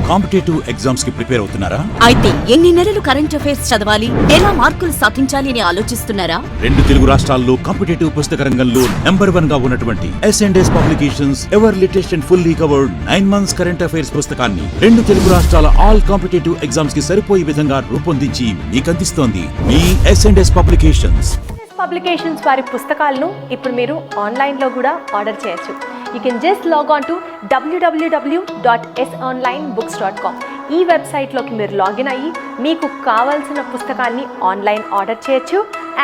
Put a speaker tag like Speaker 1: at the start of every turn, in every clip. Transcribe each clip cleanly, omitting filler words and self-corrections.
Speaker 1: Competitive exams కి prepare అవుతున్నారా?
Speaker 2: అయితే ఎన్ని నెలలు కరెంట్ అఫైర్స్ చదవాలి, ఎలా మార్కులు సాధించాలి అని ఆలోచిస్తున్నారా?
Speaker 1: 2 తెలుగు రాష్ట్రాల్లో కాంపిటేటివ్ పుస్తక రంగంలో #1 గా ఉన్నటువంటి S&S publications ever latest and fully covered 9 months current affairs పుస్తకాన్ని 2 తెలుగు రాష్ట్రాల ఆల్ కాంపిటేటివ్ ఎగ్జామ్స్ కి సరిపోయే విధంగా రూపొందించి మీకు అందిస్తోంది మీ S&S పబ్లికేషన్స్.
Speaker 3: పబ్లికేషన్స్ వారి పుస్తకాలను ఇప్పుడు మీరు ఆన్లైన్లో కూడా ఆర్డర్ చేయొచ్చు. You can just log on to www.sonlinebooks.com. ఈ వెబ్సైట్లోకి మీరు లాగిన్ అయ్యి మీకు కావాల్సిన పుస్తకాన్ని ఆన్లైన్ ఆర్డర్ చేయొచ్చు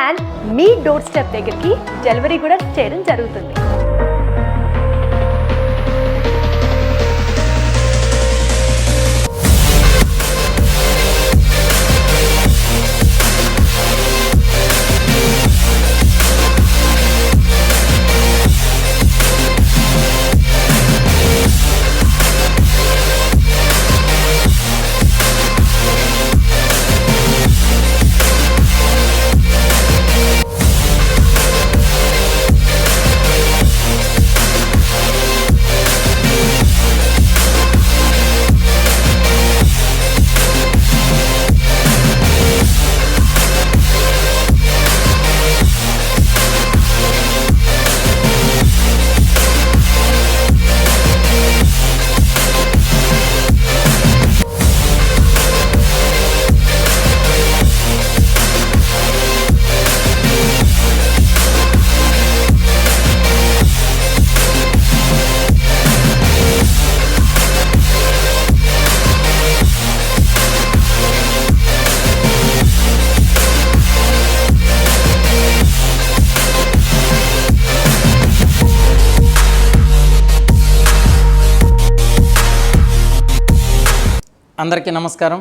Speaker 3: అండ్ మీ డోర్ స్టెప్ దగ్గరికి డెలివరీ కూడా చేయడం జరుగుతుంది.
Speaker 4: అందరికీ నమస్కారం.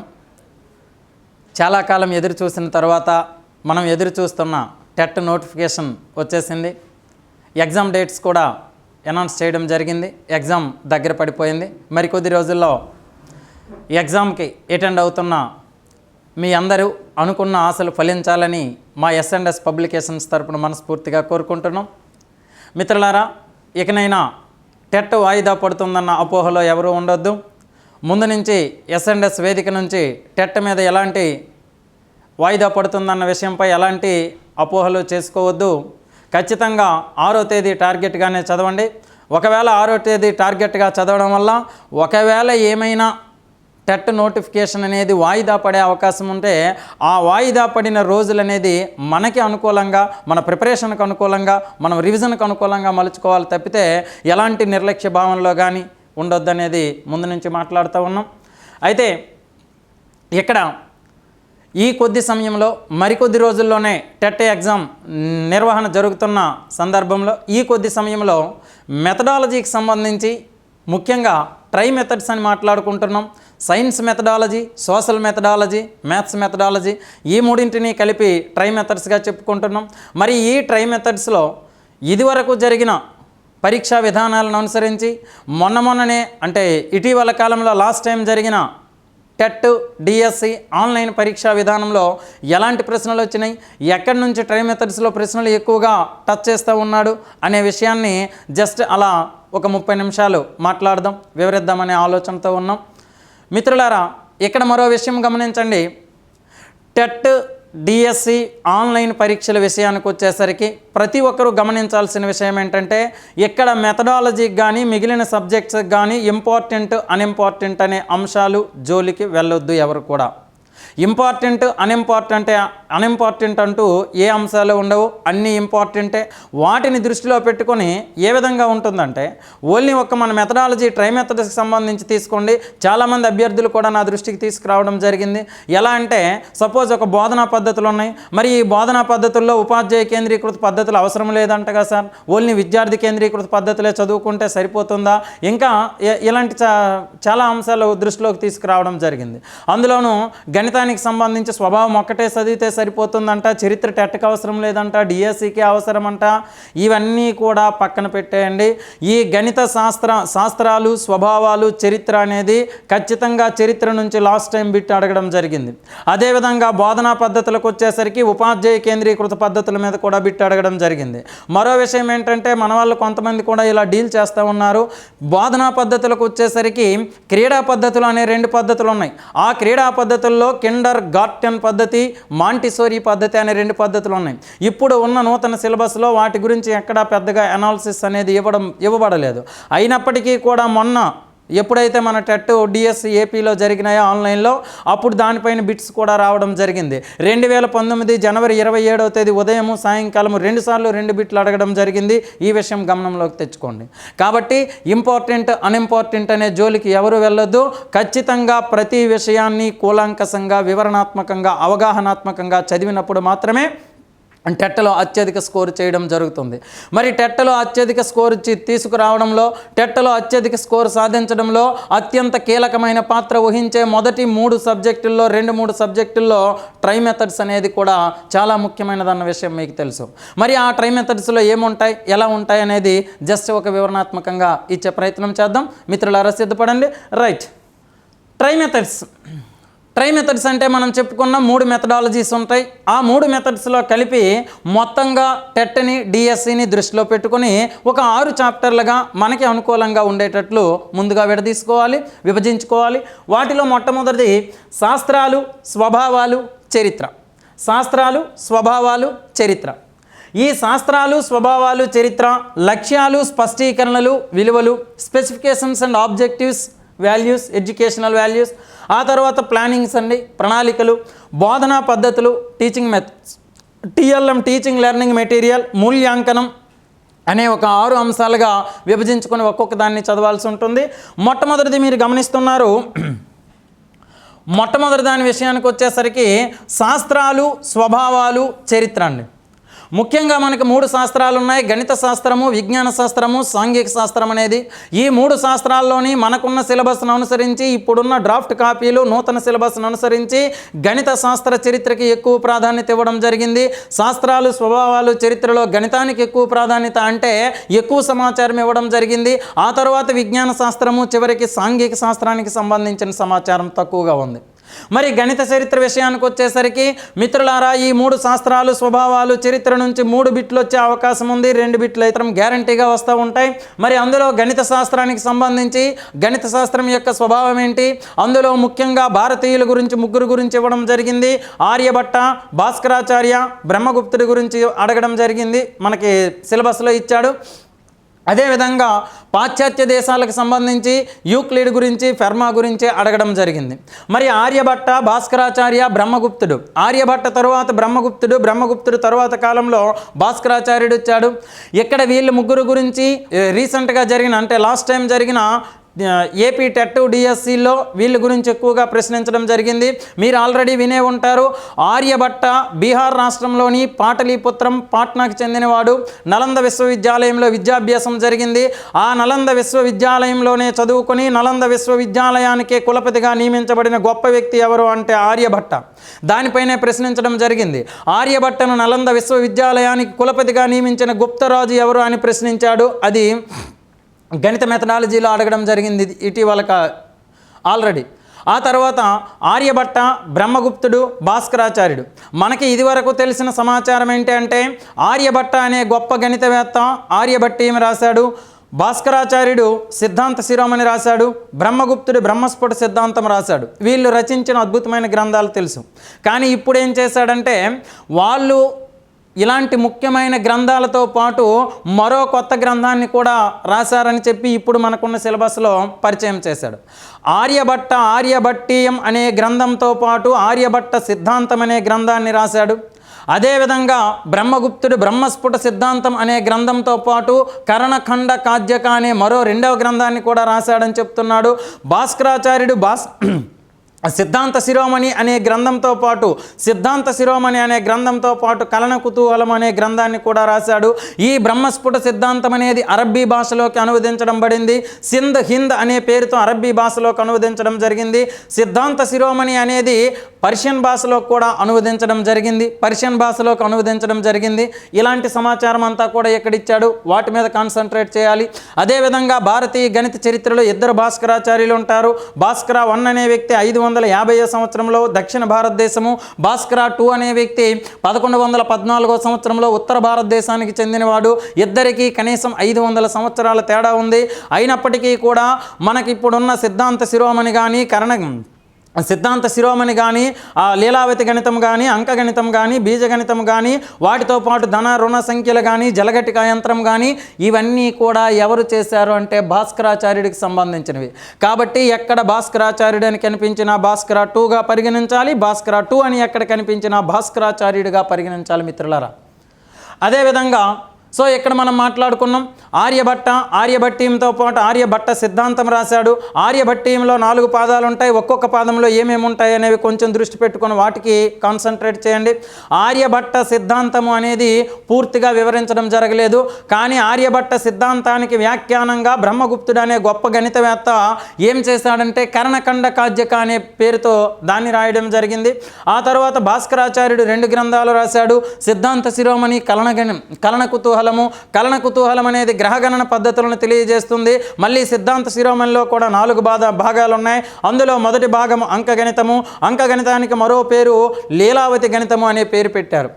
Speaker 4: చాలా కాలం ఎదురు చూసిన తర్వాత మనం ఎదురు చూస్తున్న టెట్ నోటిఫికేషన్ వచ్చేసింది. ఎగ్జామ్ డేట్స్ కూడా అనౌన్స్ చేయడం జరిగింది. ఎగ్జామ్ దగ్గర పడిపోయింది. మరికొద్ది రోజుల్లో ఎగ్జామ్కి అటెండ్ అవుతున్న మీ అందరూ అనుకున్న ఆశలు ఫలించాలని మా S&S పబ్లికేషన్స్ తరపున మనస్ఫూర్తిగా కోరుకుంటున్నాం. మిత్రులారా, ఇకనైనా టెట్ వాయిదా పడుతుందన్న అపోహలో ఎవరూ ఉండొద్దు. ముందు నుంచి S&S వేదిక నుంచి టెట్ మీద ఎలాంటి వాయిదా పడుతుందన్న విషయంపై ఎలాంటి అపోహలు చేసుకోవద్దు. ఖచ్చితంగా 6వ తేదీ టార్గెట్గానే చదవండి. ఒకవేళ 6వ తేదీ టార్గెట్గా చదవడం వల్ల ఒకవేళ ఏమైనా టెట్ నోటిఫికేషన్ అనేది వాయిదా పడే అవకాశం ఉంటే ఆ వాయిదా పడిన రోజులు అనేది మనకి అనుకూలంగా, మన ప్రిపరేషన్కి అనుకూలంగా, మనం రివిజన్కి అనుకూలంగా మలుచుకోవాలి తప్పితే ఎలాంటి నిర్లక్ష్య భావనలో కానీ ఉండొద్దనేది ముందు నుంచి మాట్లాడుతూ ఉన్నాం. అయితే ఇక్కడ ఈ కొద్ది సమయంలో మరికొద్ది రోజుల్లోనే టెట్ ఎగ్జామ్ నిర్వహణ జరుగుతున్న సందర్భంలో ఈ కొద్ది సమయంలో మెథడాలజీకి సంబంధించి ముఖ్యంగా ట్రై మెథడ్స్ అని మాట్లాడుకుంటున్నాం. Science methodology, social methodology, maths methodology, ఈ మూడింటిని కలిపి ట్రై మెథడ్స్గా చెప్పుకుంటున్నాం. మరి ఈ ట్రై మెథడ్స్లో ఇదివరకు జరిగిన పరీక్షా విధానాలను అనుసరించి మొన్ననే అంటే ఇటీవల కాలంలో లాస్ట్ టైం జరిగిన టెట్ డిఎస్సి ఆన్లైన్ పరీక్షా విధానంలో ఎలాంటి ప్రశ్నలు వచ్చినాయి, ఎక్కడి నుంచి ట్రై మెథడ్స్లో ప్రశ్నలు ఎక్కువగా టచ్ చేస్తూ ఉన్నాడు అనే విషయాన్ని జస్ట్ అలా ఒక 30 నిమిషాలు మాట్లాడదాం, వివరిద్దామనే ఆలోచనతో ఉన్నాం. మిత్రులారా, ఇక్కడ మరో విషయం గమనించండి. టెట్ డిఎస్సి ఆన్లైన్ పరీక్షల విషయానికి వచ్చేసరికి ప్రతి ఒక్కరూ గమనించాల్సిన విషయం ఏంటంటే ఇక్కడ మెథడాలజీకి కానీ మిగిలిన సబ్జెక్ట్స్కి కానీ ఇంపార్టెంట్ అన్ఇంపార్టెంట్ అనే అంశాలు జోలికి వెళ్ళొద్దు ఎవరు కూడా. ఇంపార్టెంట్ అన్ఇంపార్టెంట్ అంటూ ఏ అంశాలు ఉండవు, అన్నీ ఇంపార్టెంటే. వాటిని దృష్టిలో పెట్టుకొని ఏ విధంగా ఉంటుందంటే ఓన్లీ మన మెథడాలజీ ట్రై మెథడ్స్కి సంబంధించి తీసుకోండి. చాలామంది అభ్యర్థులు కూడా నా దృష్టికి తీసుకురావడం జరిగింది. ఎలా అంటే సపోజ్ ఒక బోధనా పద్ధతులు ఉన్నాయి, మరి ఈ బోధనా పద్ధతుల్లో ఉపాధ్యాయ కేంద్రీకృత పద్ధతులు అవసరం లేదంటగా సార్, ఓన్లీ విద్యార్థి కేంద్రీకృత పద్ధతులే చదువుకుంటే సరిపోతుందా, ఇంకా ఇలాంటి చాలా అంశాలు దృష్టిలోకి తీసుకురావడం జరిగింది. అందులోనూ గణితానికి సంబంధించి స్వభావం ఒక్కటే చదివితే సరిపోతుందంట, చరిత్ర టెట్కి అవసరం లేదంట, డిఎస్సికి అవసరమంట. ఇవన్నీ కూడా పక్కన పెట్టేయండి. ఈ గణిత శాస్త్రాలు, స్వభావాలు, చరిత్ర అనేది ఖచ్చితంగా చరిత్ర నుంచి లాస్ట్ టైం బిట్ అడగడం జరిగింది. అదేవిధంగా బోధనా పద్ధతులకు వచ్చేసరికి ఉపాధ్యాయ కేంద్రీకృత పద్ధతుల మీద కూడా బిట్ అడగడం జరిగింది. మరో విషయం ఏంటంటే మన వాళ్ళు కొంతమంది కూడా ఇలా డీల్ చేస్తూ ఉన్నారు. బోధనా పద్ధతులకు వచ్చేసరికి క్రీడా పద్ధతులు అనే 2 పద్ధతులు ఉన్నాయి. ఆ క్రీడా పద్ధతుల్లో కిండర్ గార్టెన్ పద్ధతి, మాంటిసోరీ పద్ధతి అనే 2 పద్ధతులు ఉన్నాయి. ఇప్పుడు ఉన్న నూతన సిలబస్లో వాటి గురించి ఎక్కడా పెద్దగా అనాలిసిస్ అనేది ఇవ్వబడలేదు. అయినప్పటికీ కూడా మొన్న ఎప్పుడైతే మన టెట్ డిఎస్సి ఏపీలో జరిగినాయో ఆన్లైన్లో, అప్పుడు దానిపైన బిట్స్ కూడా రావడం జరిగింది. 2019 జనవరి 27వ తేదీ ఉదయం సాయంకాలం 2 సార్లు 2 బిట్లు అడగడం జరిగింది. ఈ విషయం గమనంలోకి తెచ్చుకోండి. కాబట్టి ఇంపార్టెంట్ అన్ఇంపార్టెంట్ అనే జోలికి ఎవరు వెళ్ళొద్దు. ఖచ్చితంగా ప్రతి విషయాన్ని కూలంకషంగా, వివరణాత్మకంగా, అవగాహనాత్మకంగా చదివినప్పుడు మాత్రమే టెట్లో అత్యధిక స్కోర్ చేయడం జరుగుతుంది. మరి టెట్లో అత్యధిక స్కోర్ తీసుకురావడంలో, టెట్లో అత్యధిక స్కోర్ సాధించడంలో అత్యంత కీలకమైన పాత్ర వహించే మొదటి 3 సబ్జెక్టుల్లో 2-3 సబ్జెక్టుల్లో ట్రై మెథడ్స్ అనేది కూడా చాలా ముఖ్యమైనదన్న విషయం మీకు తెలుసు. మరి ఆ ట్రై మెథడ్స్లో ఏముంటాయి, ఎలా ఉంటాయి అనేది జస్ట్ ఒక వివరణాత్మకంగా ఇచ్చే ప్రయత్నం చేద్దాం. మిత్రులారా సిద్ధపడండి. రైట్, ట్రై మెథడ్స్ అంటే మనం చెప్పుకున్న 3 మెథడాలజీస్ ఉంటాయి. ఆ 3 మెథడ్స్లో కలిపి మొత్తంగా టెట్ని, డిఎస్సిని దృష్టిలో పెట్టుకుని ఒక 6 చాప్టర్లుగా మనకి అనుకూలంగా ఉండేటట్లు ముందుగా విడదీసుకోవాలి, విభజించుకోవాలి. వాటిలో మొట్టమొదటిది శాస్త్రాలు, స్వభావాలు, చరిత్ర. శాస్త్రాలు, స్వభావాలు, చరిత్ర. ఈ శాస్త్రాలు, స్వభావాలు, చరిత్ర లక్ష్యాలు, స్పష్టీకరణలు, విలువలు, specifications and objectives, values, educational values. ఆ తర్వాత ప్లానింగ్స్ అండి, ప్రణాళికలు, బోధనా పద్ధతులు, teaching methods, TLM teaching learning material, మూల్యాంకనం అనే ఒక 6 అంశాలుగా విభజించుకొని ఒక్కొక్క దాన్ని చదవాల్సి ఉంటుంది. మొట్టమొదటిది మీరు గమనిస్తున్నారు. మొట్టమొదటి దాని విషయానికి వచ్చేసరికి శాస్త్రాలు, స్వభావాలు, చరిత్ర అండి. ముఖ్యంగా మనకి 3 శాస్త్రాలు ఉన్నాయి. గణిత శాస్త్రము, విజ్ఞాన శాస్త్రము, సాంఘిక శాస్త్రం అనేది. ఈ 3 శాస్త్రాల్లోని మనకున్న సిలబస్ను అనుసరించి, ఇప్పుడున్న డ్రాఫ్ట్ కాపీలు నూతన సిలబస్ను అనుసరించి గణిత శాస్త్ర చరిత్రకి ఎక్కువ ప్రాధాన్యత ఇవ్వడం జరిగింది. శాస్త్రాలు, స్వభావాలు, చరిత్రలో గణితానికి ఎక్కువ ప్రాధాన్యత అంటే ఎక్కువ సమాచారం ఇవ్వడం జరిగింది. ఆ తర్వాత విజ్ఞాన శాస్త్రము, చివరికి సాంఘిక శాస్త్రానికి సంబంధించిన సమాచారం తక్కువగా ఉంది. మరి గణిత చరిత్ర విషయానికి వచ్చేసరికి మిత్రులారా, ఈ 3 శాస్త్రాలు, స్వభావాలు, చరిత్ర నుంచి 3 బిట్లు వచ్చే అవకాశం ఉంది. 2 బిట్లు అయితే గ్యారంటీగా వస్తూ ఉంటాయి. మరి అందులో గణిత శాస్త్రానికి సంబంధించి గణిత శాస్త్రం యొక్క స్వభావం ఏంటి, అందులో ముఖ్యంగా భారతీయుల గురించి 3 గురించి ఇవ్వడం జరిగింది. ఆర్యభట్ట, భాస్కరాచార్య, బ్రహ్మగుప్తుడి గురించి అడగడం జరిగింది, మనకి సిలబస్లో ఇచ్చాడు. అదేవిధంగా పాశ్చాత్య దేశాలకు సంబంధించి యూక్లిడ్ గురించి, ఫెర్మా గురించి అడగడం జరిగింది. మరి ఆర్యభట్ట, భాస్కరాచార్య, బ్రహ్మగుప్తుడు. ఆర్యభట్ట తరువాత బ్రహ్మగుప్తుడు, బ్రహ్మగుప్తుడు తరువాత కాలంలో భాస్కరాచార్యుడు వచ్చాడు. ఇక్కడ వీళ్ళు 3 గురించి రీసెంట్గా జరిగిన, అంటే లాస్ట్ టైం జరిగిన ఏపీ టెట్ డిఎస్సిలో వీళ్ళ గురించి ఎక్కువగా ప్రశ్నించడం జరిగింది. మీరు ఆల్రెడీ వినే ఉంటారు. ఆర్యభట్ట బీహార్ రాష్ట్రంలోని పాటలీపుత్రం, పాట్నాకు చెందినవాడు. నలంద విశ్వవిద్యాలయంలో విద్యాభ్యాసం జరిగింది. ఆ నలంద విశ్వవిద్యాలయంలోనే చదువుకొని నలంద విశ్వవిద్యాలయానికి కులపతిగా నియమించబడిన గొప్ప వ్యక్తి ఎవరు అంటే ఆర్యభట్ట. దానిపైనే ప్రశ్నించడం జరిగింది. ఆర్యభట్టను నలంద విశ్వవిద్యాలయానికి కులపతిగా నియమించిన గుప్తరాజు ఎవరు అని ప్రశ్నించాడు. అది గణిత మెథడాలజీలో అడగడం జరిగింది ఇటీవల ఆల్రెడీ. ఆ తర్వాత ఆర్యభట్ట, బ్రహ్మగుప్తుడు, భాస్కరాచార్యుడు. మనకి ఇదివరకు తెలిసిన సమాచారం ఏంటి అంటే ఆర్యభట్ట అనే గొప్ప గణితవేత్త ఆర్యభట్ట ఏమి రాశాడు, భాస్కరాచార్యుడు సిద్ధాంత శిరోమణి రాశాడు, బ్రహ్మగుప్తుడు బ్రహ్మస్ఫుట సిద్ధాంతం రాశాడు. వీళ్ళు రచించిన అద్భుతమైన గ్రంథాలు తెలుసు. కానీ ఇప్పుడు ఏం చేశాడంటే వాళ్ళు ఇలాంటి ముఖ్యమైన గ్రంథాలతో పాటు మరో కొత్త గ్రంథాన్ని కూడా రాశారని చెప్పి ఇప్పుడు మనకున్న సిలబస్లో పరిచయం చేశాడు. ఆర్యభట్ట ఆర్యభట్టీయం అనే గ్రంథంతో పాటు ఆర్యభట్ట సిద్ధాంతం అనే గ్రంథాన్ని రాశాడు. అదేవిధంగా బ్రహ్మగుప్తుడు బ్రహ్మస్ఫుట సిద్ధాంతం అనే గ్రంథంతో పాటు కరణఖండ కాద్యక అనే మరో 2వ గ్రంథాన్ని కూడా రాశాడని చెప్తున్నాడు. భాస్కరాచార్యుడు సిద్ధాంత శిరోమణి అనే గ్రంథంతో పాటు కలన కుతూహలం అనే గ్రంథాన్ని కూడా రాశాడు. ఈ బ్రహ్మస్ఫుట సిద్ధాంతం అనేది అరబ్బీ భాషలోకి అనువదించడం పడింది. సింధ్ హింద్ అనే పేరుతో అరబ్బీ భాషలోకి అనువదించడం జరిగింది. సిద్ధాంత శిరోమణి అనేది పర్షియన్ భాషలో కూడా అనువదించడం జరిగింది. ఇలాంటి సమాచారం అంతా కూడా ఎక్కడిచ్చాడు, వాటి మీద కాన్సన్ట్రేట్ చేయాలి. అదేవిధంగా భారతీయ గణిత చరిత్రలో ఇద్దరు భాస్కరాచార్యులు ఉంటారు. భాస్కర 1 అనే వ్యక్తి 550వ సంవత్సరంలో దక్షిణ భారతదేశము, భాస్కర 2 అనే వ్యక్తి 1114వ సంవత్సరంలో ఉత్తర భారతదేశానికి చెందినవాడు. ఇద్దరికీ కనీసం 500 సంవత్సరాల తేడా ఉంది. అయినప్పటికీ కూడా మనకి ఇప్పుడున్న సిద్ధాంత శిరోమణి కానీ లీలావతి గణితం కానీ అంకగణితం కానీ బీజగణితం కానీ వాటితో పాటు ధన రుణ సంఖ్యలు కానీ జలఘటిక యంత్రం కానీ ఇవన్నీ కూడా ఎవరు చేశారు అంటే భాస్కరాచార్యుడికి సంబంధించినవి. కాబట్టి ఎక్కడ భాస్కరాచార్యుడు అని కనిపించినా భాస్కర 2గా పరిగణించాలి, భాస్కర 2 అని ఎక్కడ కనిపించినా భాస్కరాచార్యుడిగా పరిగణించాలి మిత్రులారా. అదేవిధంగా సో ఇక్కడ మనం మాట్లాడుకున్నాం ఆర్యభట్టీయంతో పాటు ఆర్యభట్ట సిద్ధాంతం రాశాడు. ఆర్యభట్టీయంలో 4 పాదాలు ఉంటాయి. ఒక్కొక్క పాదంలో ఏమేమి ఉంటాయి అనేవి కొంచెం దృష్టి పెట్టుకొని వాటికి కాన్సన్ట్రేట్ చేయండి. ఆర్యభట్ట సిద్ధాంతము అనేది పూర్తిగా వివరించడం జరగలేదు. కానీ ఆర్యభట్ట సిద్ధాంతానికి వ్యాఖ్యానంగా బ్రహ్మగుప్తుడు అనే గొప్ప గణితవేత్త ఏం చేశాడంటే కర్ణఖండ కాజ్యక అనే పేరుతో దాన్ని రాయడం జరిగింది. ఆ తర్వాత భాస్కరాచార్యుడు 2 గ్రంథాలు రాశాడు. సిద్ధాంత శిరోమణి, కలన కుతూహలం అనేది గ్రహగణన పద్ధతులను తెలియజేస్తుంది. మళ్ళీ సిద్ధాంత శిరోమణిలో కూడా 4 భాగాలు ఉన్నాయి. అందులో మొదటి భాగం అంకగణితానికి మరో పేరు లీలావతి గణితము అనే పేరు పెట్టారు.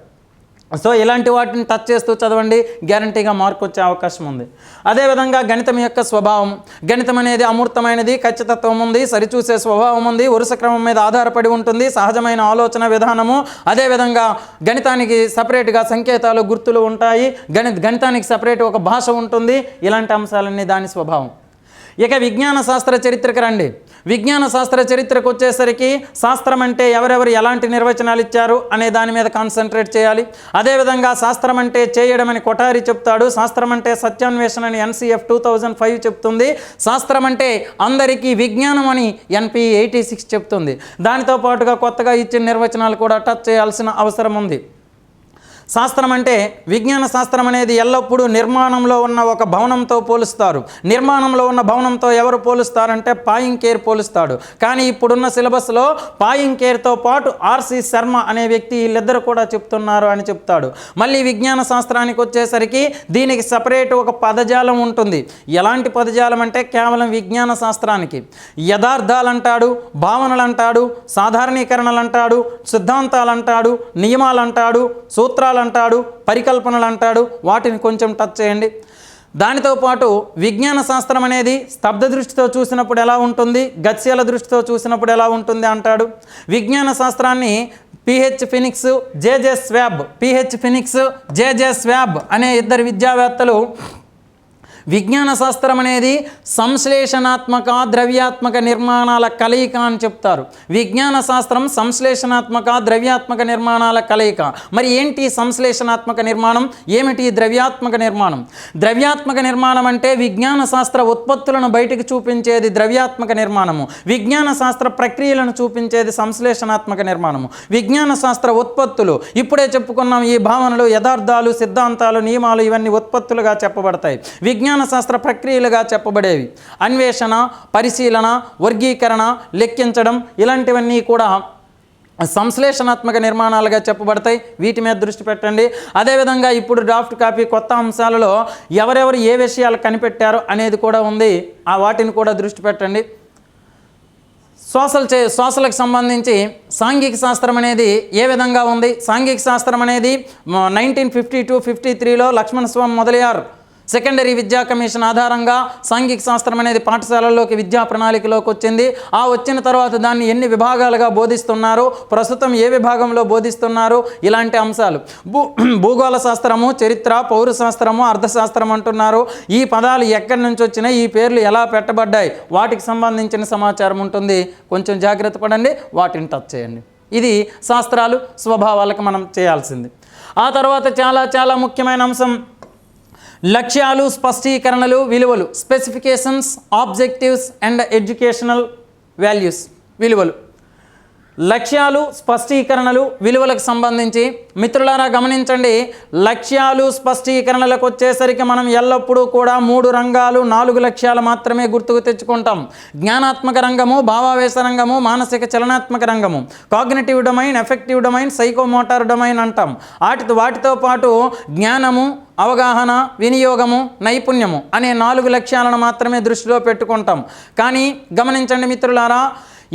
Speaker 4: సో ఇలాంటి వాటిని టచ్ చేస్తూ చదవండి, గ్యారంటీగా మార్కు వచ్చే అవకాశం ఉంది. అదేవిధంగా గణితం యొక్క స్వభావం, గణితం అనేది అమూర్తమైనది, ఖచ్చితత్వం ఉంది, సరిచూసే స్వభావం ఉంది, వరుస క్రమం మీద ఆధారపడి ఉంటుంది, సహజమైన ఆలోచన విధానము. అదేవిధంగా గణితానికి సపరేట్గా సంకేతాలు గుర్తులు ఉంటాయి, గణితానికి సపరేట్ ఒక భాష ఉంటుంది. ఇలాంటి అంశాలన్నీ దాని స్వభావం. ఇక విజ్ఞాన శాస్త్ర చరిత్రకు రండి. విజ్ఞాన శాస్త్ర చరిత్రకు వచ్చేసరికి శాస్త్రం అంటే ఎవరెవరు ఎలాంటి నిర్వచనాలు ఇచ్చారు అనే దాని మీద కాన్సన్ట్రేట్ చేయాలి. అదేవిధంగా శాస్త్రం అంటే చేయడం అని కొఠారి చెప్తాడు. శాస్త్రం అంటే సత్యాన్వేషణ అని NCF 2005 చెప్తుంది. శాస్త్రం అంటే అందరికీ విజ్ఞానం అని NP 86 చెప్తుంది. దానితో పాటుగా కొత్తగా ఇచ్చిన నిర్వచనాలు కూడా టచ్ చేయాల్సిన అవసరం ఉంది. శాస్త్రం అంటే విజ్ఞాన శాస్త్రం అనేది ఎల్లప్పుడూ నిర్మాణంలో ఉన్న ఒక భవనంతో పోలుస్తారు. నిర్మాణంలో ఉన్న భవనంతో ఎవరు పోలుస్తారంటే పాయింకేర్ పోలుస్తాడు. కానీ ఇప్పుడున్న సిలబస్లో పాయింకేర్తో పాటు RC శర్మ అనే వ్యక్తి వీళ్ళిద్దరు కూడా చెప్తున్నారు అని చెప్తాడు. మళ్ళీ విజ్ఞాన శాస్త్రానికి వచ్చేసరికి దీనికి సపరేట్ ఒక పదజాలం ఉంటుంది. ఎలాంటి పదజాలం అంటే కేవలం విజ్ఞాన శాస్త్రానికి యథార్థాలు అంటాడు, భావనలు అంటాడు, సాధారణీకరణలు అంటాడు, సిద్ధాంతాలు అంటాడు, నియమాలు అంటాడు, సూత్రాలు అంటాడు, పరికల్పనలు అంటాడు. వాటిని కొంచెం టచ్ చేయండి. దానితో పాటు విజ్ఞాన శాస్త్రం అనేది స్తబ్ద దృష్టితో చూసినప్పుడు ఎలా ఉంటుంది, గత్యల దృష్టితో చూసినప్పుడు ఎలా ఉంటుంది అంటాడు. విజ్ఞాన శాస్త్రాన్ని PH ఫినిక్స్, JJ స్వాబ్ అనే ఇద్దరు విద్యావేత్తలు విజ్ఞాన శాస్త్రం అనేది సంశ్లేషణాత్మక ద్రవ్యాత్మక నిర్మాణాల కలయిక అని చెప్తారు. విజ్ఞాన శాస్త్రం సంశ్లేషణాత్మక ద్రవ్యాత్మక నిర్మాణాల కలయిక. మరి ఏంటి సంశ్లేషణాత్మక నిర్మాణం, ఏమిటి ద్రవ్యాత్మక నిర్మాణం? ద్రవ్యాత్మక నిర్మాణం అంటే విజ్ఞాన శాస్త్ర ఉత్పత్తులను బయటికి చూపించేది ద్రవ్యాత్మక నిర్మాణము, విజ్ఞాన శాస్త్ర ప్రక్రియలను చూపించేది సంశ్లేషణాత్మక నిర్మాణము. విజ్ఞాన శాస్త్ర ఉత్పత్తులు ఇప్పుడే చెప్పుకున్నాం. ఈ భావనలు, యథార్థాలు, సిద్ధాంతాలు, నియమాలు ఇవన్నీ ఉత్పత్తులుగా చెప్పబడతాయి. విజ్ఞాన శాస్త్ర ప్రక్రియలుగా చెప్పబడేవి అన్వేషణ, పరిశీలన, వర్గీకరణ, లెక్కించడం ఇలాంటివన్నీ కూడా సంశ్లేషణాత్మక నిర్మాణాలుగా చెప్పబడతాయి. వీటి మీద దృష్టి పెట్టండి. అదేవిధంగా ఇప్పుడు డ్రాఫ్ట్ కాపీ కొత్త అంశాలలో ఎవరెవరు ఏ విషయాలు కనిపెట్టారో అనేది కూడా ఉంది. ఆ వాటిని కూడా దృష్టి పెట్టండి. సోషల్కి సంబంధించి సాంఘిక శాస్త్రం అనేది ఏ విధంగా ఉంది? సాంఘిక శాస్త్రం అనేది 1952-53లో లక్ష్మణస్వామి మొదలయ్యారు సెకండరీ విద్యా కమిషన్ ఆధారంగా సాంఘిక శాస్త్రం అనేది పాఠశాలల్లోకి విద్యా ప్రణాళికలోకి వచ్చింది. ఆ వచ్చిన తర్వాత దాన్ని ఎన్ని విభాగాలుగా బోధిస్తున్నారు, ప్రస్తుతం ఏ విభాగంలో బోధిస్తున్నారు, ఇలాంటి అంశాలు. భూగోళ శాస్త్రము, చరిత్ర, పౌరశాస్త్రము, అర్థశాస్త్రం అంటున్నారు. ఈ పదాలు ఎక్కడి నుంచి వచ్చినాయి, ఈ పేర్లు ఎలా పెట్టబడ్డాయి, వాటికి సంబంధించిన సమాచారం ఉంటుంది. కొంచెం జాగ్రత్త పడండి, వాటిని టచ్ చేయండి. ఇది శాస్త్రాలు, స్వభావాలకు మనం చేయాల్సింది. ఆ తర్వాత చాలా ముఖ్యమైన అంశం లక్ష్యాలు, స్పష్టీకరణలు, విలువలు, specifications, objectives and educational values, విలువలు. లక్ష్యాలు, స్పష్టీకరణలు, విలువలకు సంబంధించి మిత్రులారా గమనించండి. లక్ష్యాలు, స్పష్టీకరణలకు వచ్చేసరికి మనం ఎల్లప్పుడూ కూడా 3 రంగాలు, 4 లక్ష్యాలు మాత్రమే గుర్తుకు తెచ్చుకుంటాం. జ్ఞానాత్మక రంగము, భావావేశ రంగము, మానసిక చలనాత్మక రంగము, cognitive domain, affective domain, psychomotor domain అంటాం. వాటితో పాటు జ్ఞానము, అవగాహన, వినియోగము, నైపుణ్యము అనే 4 లక్ష్యాలను మాత్రమే దృష్టిలో పెట్టుకుంటాం. కానీ గమనించండి మిత్రులారా,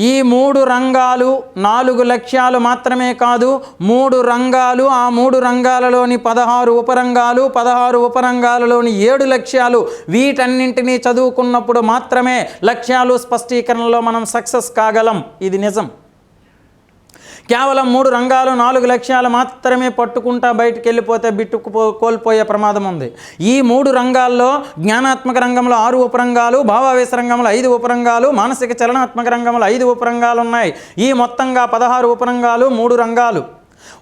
Speaker 4: ఈ 3 రంగాలు, 4 లక్ష్యాలు మాత్రమే కాదు, 3 రంగాలు, ఆ 3 రంగాలలోని 16 ఉపరంగాలు, 16 ఉపరంగాలలోని 7 లక్ష్యాలు, వీటన్నింటినీ చదువుకున్నప్పుడు మాత్రమే లక్ష్యాలు, స్పష్టీకరణలో మనం సక్సెస్ కాగలం. ఇది నిజం. కేవలం 3 రంగాలు, 4 లక్ష్యాలు మాత్రమే పట్టుకుంటా బయటికి వెళ్ళిపోతే కోల్పోయే ప్రమాదం ఉంది. ఈ 3 రంగాల్లో జ్ఞానాత్మక రంగంలో 6 ఉపరంగాలు, భావావేశ రంగంలో 5 ఉపరంగాలు, మానసిక చలనాత్మక రంగంలో 5 ఉపరంగాలు ఉన్నాయి. ఈ మొత్తంగా 16 ఉపరంగాలు, 3 రంగాలు.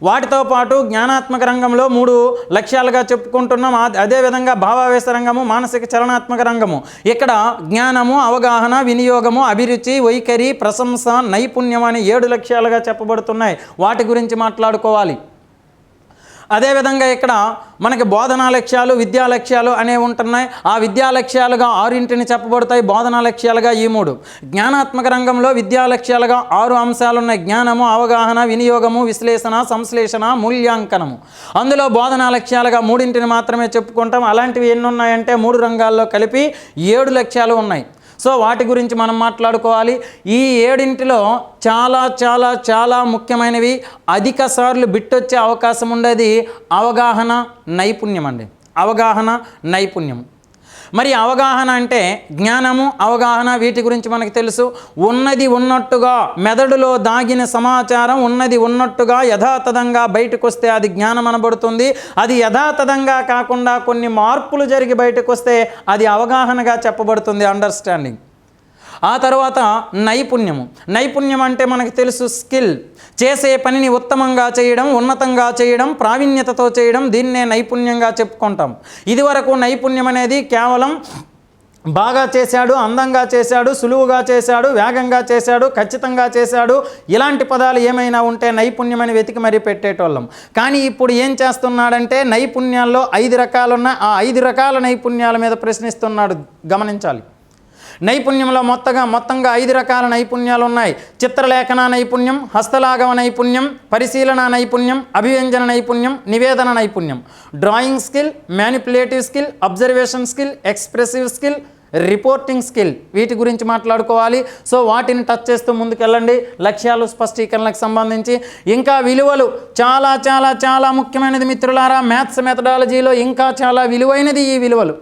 Speaker 4: వాటితో పాటు జ్ఞానాత్మక రంగంలో 3 లక్ష్యాలుగా చెప్పుకుంటున్నాం. అదేవిధంగా భావావేశ రంగము, మానసిక చలనాత్మక రంగము. ఇక్కడ జ్ఞానము, అవగాహన, వినియోగము, అభిరుచి, వైఖరి, ప్రశంస, నైపుణ్యం అని 7 లక్ష్యాలుగా చెప్పబడుతున్నాయి. వాటి గురించి మాట్లాడుకోవాలి. అదేవిధంగా ఇక్కడ మనకి బోధనా లక్ష్యాలు, విద్యా లక్ష్యాలు అనేవి ఉంటున్నాయి. ఆ విద్యా లక్ష్యాలుగా 6 చెప్పబడతాయి, బోధనా లక్ష్యాలుగా ఈ 3. జ్ఞానాత్మక రంగంలో విద్యా లక్ష్యాలుగా 6 అంశాలు ఉన్నాయి. జ్ఞానము, అవగాహన, వినియోగము, విశ్లేషణ, సంశ్లేషణ, మూల్యాంకనము. అందులో బోధనా లక్ష్యాలుగా 3 మాత్రమే చెప్పుకుంటాం. అలాంటివి ఎన్ని ఉన్నాయంటే 3 రంగాల్లో కలిపి 7 లక్ష్యాలు ఉన్నాయి. సో వాటి గురించి మనం మాట్లాడుకోవాలి. ఈ 7 చాలా చాలా చాలా ముఖ్యమైనవి, అధిక సార్లు బిట్టొచ్చే అవకాశం ఉండేది అవగాహన, నైపుణ్యం అండి. అవగాహన, నైపుణ్యం. మరి అవగాహన అంటే జ్ఞానము, అవగాహన, వీటి గురించి మనకు తెలుసు. ఉన్నది ఉన్నట్టుగా మెదడులో దాగిన సమాచారం ఉన్నది ఉన్నట్టుగా యథాతథంగా బయటకు వస్తే అది జ్ఞానం అనబడుతుంది. అది యథాతథంగా కాకుండా కొన్ని మార్పులు జరిగి బయటకు వస్తే అది అవగాహనగా చెప్పబడుతుంది, అండర్స్టాండింగ్. ఆ తర్వాత నైపుణ్యము. నైపుణ్యం అంటే మనకు తెలుసు స్కిల్, చేసే పనిని ఉత్తమంగా చేయడం, ఉన్నతంగా చేయడం, ప్రావీణ్యతతో చేయడం, దీన్నే నైపుణ్యంగా చెప్పుకుంటాం. ఇదివరకు నైపుణ్యం అనేది కేవలం బాగా చేశాడు, అందంగా చేశాడు, సులువుగా చేశాడు, వేగంగా చేశాడు, ఖచ్చితంగా చేశాడు, ఇలాంటి పదాలు ఏమైనా ఉంటే నైపుణ్యమని వెతికి మరీ పెట్టేటోళ్ళం. కానీ ఇప్పుడు ఏం చేస్తున్నాడంటే నైపుణ్యాల్లో 5 రకాలున్న ఆ 5 రకాల నైపుణ్యాల మీద ప్రశ్నిస్తున్నాడు. గమనించాలి. నైపుణ్యంలో మొత్తంగా 5 రకాల నైపుణ్యాలు ఉన్నాయి. చిత్రలేఖన నైపుణ్యం, హస్తలాఘవ నైపుణ్యం, పరిశీలన నైపుణ్యం, అభివ్యంజన నైపుణ్యం, నివేదన నైపుణ్యం, drawing skill, manipulative skill, observation skill, expressive skill, reporting skill. వీటి గురించి మాట్లాడుకోవాలి. సో వాటిని టచ్ చేస్తూ ముందుకెళ్ళండి లక్ష్యాలు, స్పష్టీకరణలకు సంబంధించి. ఇంకా విలువలు చాలా చాలా చాలా ముఖ్యమైనది మిత్రులారా. మ్యాథ్స్ మెథడాలజీలో ఇంకా చాలా విలువైనది ఈ విలువలు.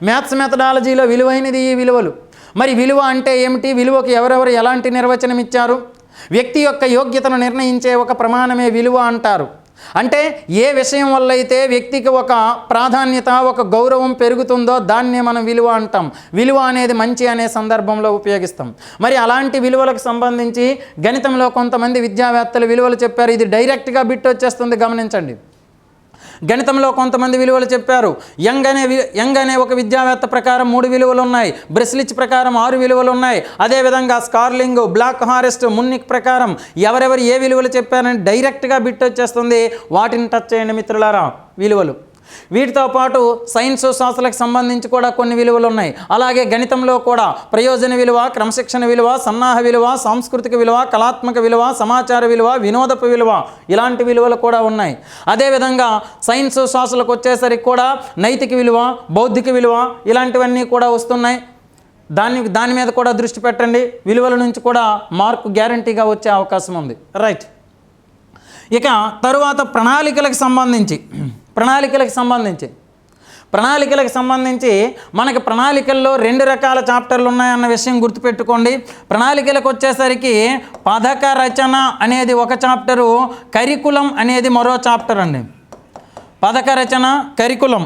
Speaker 4: మ్యాథ్స్ మెథడాలజీలో విలువైనది ఈ విలువలు. మరి విలువ అంటే ఏమిటి? విలువకు ఎవరెవరు ఎలాంటి నిర్వచనం ఇచ్చారు? వ్యక్తి యొక్క యోగ్యతను నిర్ణయించే ఒక ప్రమాణమే విలువ అంటారు. అంటే ఏ విషయం వల్ల అయితే వ్యక్తికి ఒక ప్రాధాన్యత, ఒక గౌరవం పెరుగుతుందో దాన్నే మనం విలువ అంటాం. విలువ అనేది మంచి అనే సందర్భంలో ఉపయోగిస్తాం. మరి అలాంటి విలువలకు సంబంధించి గణితంలో కొంతమంది విద్యావేత్తలు విలువలు చెప్పారు. ఇది డైరెక్ట్గా బిట్ వచ్చేస్తుంది, గమనించండి. గణితంలో కొంతమంది విలువలు చెప్పారు. యంగ్ అనే ఒక విద్యావేత్త ప్రకారం 3 విలువలు ఉన్నాయి. బ్రెస్లిచ్ ప్రకారం 6 విలువలు ఉన్నాయి. అదేవిధంగా స్కార్లింగ్, బ్లాక్ హారెస్ట్, మున్నిక్ ప్రకారం ఎవరెవరు ఏ విలువలు చెప్పారని డైరెక్ట్గా బిట్ వచ్చేస్తుంది. వాటిని టచ్ చేయండి మిత్రులారా. విలువలు వీటితో పాటు సైన్స్ శాస్త్రాలకు సంబంధించి కూడా కొన్ని విలువలు ఉన్నాయి. అలాగే గణితంలో కూడా ప్రయోజన విలువ, క్రమశిక్షణ విలువ, సన్నాహ విలువ, సాంస్కృతిక విలువ, కళాత్మక విలువ, సమాచార విలువ, వినోదపు విలువ, ఇలాంటి విలువలు కూడా ఉన్నాయి. అదేవిధంగా సైన్స్ శాస్త్రాలకు వచ్చేసరికి కూడా నైతిక విలువ, బౌద్ధిక విలువ, ఇలాంటివన్నీ కూడా వస్తున్నాయి. దాని మీద కూడా దృష్టి పెట్టండి. విలువల నుంచి కూడా మార్కు గ్యారంటీగా వచ్చే అవకాశం ఉంది. రైట్. ఇక తరువాత ప్రణాళికలకు సంబంధించి మనకి ప్రణాళికల్లో 2 రకాల చాప్టర్లు ఉన్నాయన్న విషయం గుర్తుపెట్టుకోండి. ప్రణాళికలకు వచ్చేసరికి పథక రచన అనేది ఒక చాప్టరు, కరికులం అనేది మరో చాప్టర్ అండి. పథక రచన, కరికులం.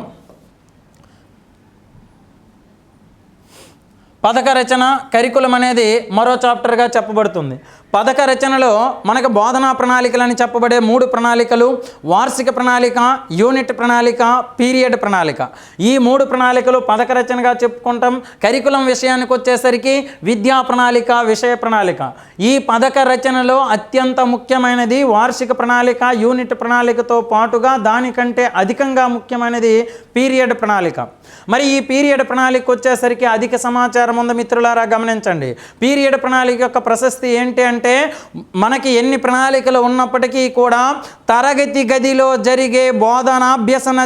Speaker 4: పథక రచన కరికులం అనేది మరో చాప్టర్గా చెప్పబడుతుంది. పథక రచనలో మనకు బోధనా ప్రణాళికలని చెప్పబడే 3 ప్రణాళికలు, వార్షిక ప్రణాళిక, యూనిట్ ప్రణాళిక, పీరియడ్ ప్రణాళిక. ఈ 3 ప్రణాళికలు పథక రచనగా చెప్పుకుంటాం. కరికులం విషయానికి వచ్చేసరికి విద్యా ప్రణాళిక, విషయ ప్రణాళిక. ఈ పథక రచనలో అత్యంత ముఖ్యమైనది వార్షిక ప్రణాళిక, యూనిట్ ప్రణాళికతో పాటుగా దానికంటే అధికంగా ముఖ్యమైనది పీరియడ్ ప్రణాళిక. మరి ఈ పీరియడ్ ప్రణాళిక వచ్చేసరికి అధిక సమాచారం ఉంది మిత్రులారా, గమనించండి. పీరియడ్ ప్రణాళిక యొక్క ప్రశస్తి ఏంటి అంటే మనకి ఎన్ని ప్రణాళికలు ఉన్నప్పటికీ కూడా తరగతి గదిలో జరిగే బోధనాభ్యసన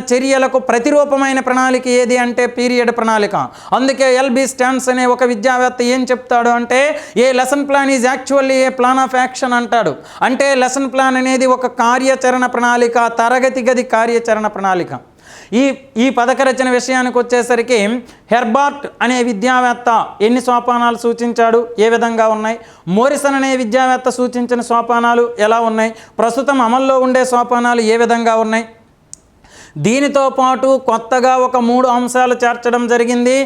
Speaker 4: చర్యలకు ప్రతిరూపమైన ప్రణాళిక ఏది అంటే పీరియడ్ ప్రణాళిక. అందుకే ఎల్బి స్టాన్స్ అనే ఒక విద్యావేత్త ఏం చెప్తాడు అంటే a lesson plan is actually a plan of action అంటాడు. అంటే లెసన్ ప్లాన్ అనేది ఒక కార్యాచరణ ప్రణాళిక, తరగతి గది కార్యాచరణ ప్రణాళిక. ఈ పథక రచన విషయానికి వచ్చేసరికి హెర్బార్ట్ అనే విద్యావేత్త ఎన్ని సోపానాలు సూచించాడు, ఏ విధంగా ఉన్నాయి? మోరిసన్ అనే విద్యావేత్త సూచించిన సోపానాలు ఎలా ఉన్నాయి? ప్రస్తుతం అమల్లో ఉండే సోపానాలు ఏ విధంగా ఉన్నాయి? దీనితో పాటు కొత్తగా ఒక 3 అంశాలు చేర్చడం జరిగింది.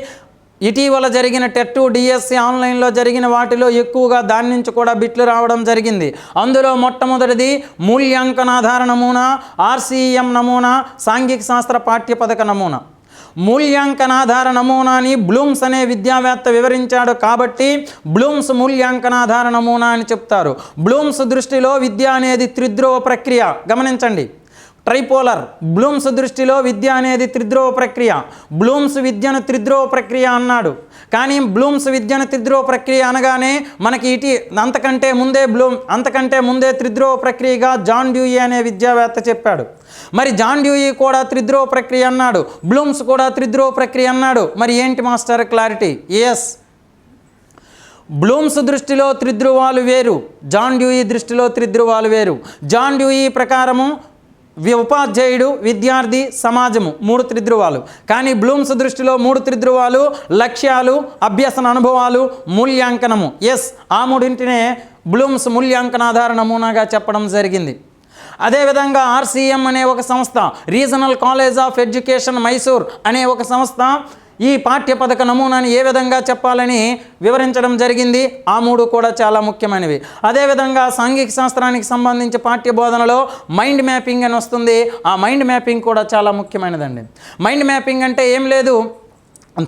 Speaker 4: ఇటీవల జరిగిన టెట్ డిఎస్సి ఆన్లైన్లో జరిగిన వాటిలో ఎక్కువగా దాని నుంచి కూడా బిట్లు రావడం జరిగింది. అందులో మొట్టమొదటిది మూల్యాంకనాధార నమూనా, ఆర్సీఎం నమూనా, సాంఘిక శాస్త్ర పాఠ్యపథక నమూనా. మూల్యాంకనాధార నమూనాని బ్లూమ్స్ అనే విద్యావేత్త వివరించాడు కాబట్టి బ్లూమ్స్ మూల్యాంకనాధార నమూనా అని చెప్తారు. బ్లూమ్స్ దృష్టిలో విద్య అనేది త్రిధ్రువ ప్రక్రియ. గమనించండి, ట్రైపోలర్. బ్లూమ్స్ దృష్టిలో విద్య అనేది త్రిధ్రువ ప్రక్రియ. బ్లూమ్స్ విద్యను త్రిధ్రువ ప్రక్రియ అన్నాడు. కానీ బ్లూమ్స్ విద్యను త్రిధ్రువ ప్రక్రియ అనగానే మనకి అంతకంటే ముందే త్రిధ్రువ ప్రక్రియగా జాన్ డ్యూయీ అనే విద్యావేత్త చెప్పాడు. మరి జాన్ డ్యూయీ కూడా త్రిధ్రువ ప్రక్రియ అన్నాడు, బ్లూమ్స్ కూడా త్రిధ్రువ ప్రక్రియ అన్నాడు. మరి ఏంటి మాస్టర్ క్లారిటీ? ఎస్, బ్లూమ్స్ దృష్టిలో త్రిధ్రువాలు వేరు, జాన్ డ్యూయీ దృష్టిలో త్రిధ్రువాలు వేరు. జాన్ డ్యూయీ ప్రకారము ఉపాధ్యాయుడు, విద్యార్థి, సమాజము 3 త్రిధ్రువాలు. కానీ బ్లూమ్స్ దృష్టిలో 3 త్రిధ్రువాలు: లక్ష్యాలు, అభ్యసన అనుభవాలు, మూల్యాంకనము. ఎస్, ఆ 3ంటినే బ్లూమ్స్ మూల్యాంకనాధార నమూనాగా చెప్పడం జరిగింది. అదేవిధంగా ఆర్సీఎం అనే ఒక సంస్థ, regional college of education Mysore అనే ఒక సంస్థ ఈ పాఠ్యపథక నమూనాని ఏ విధంగా చెప్పాలని వివరించడం జరిగింది. ఆ 3 కూడా చాలా ముఖ్యమైనవి. అదేవిధంగా సాంఘిక శాస్త్రానికి సంబంధించి పాఠ్య బోధనలో మైండ్ మ్యాపింగ్ అని వస్తుంది. ఆ మైండ్ మ్యాపింగ్ కూడా చాలా ముఖ్యమైనదండి. మైండ్ మ్యాపింగ్ అంటే ఏం లేదు,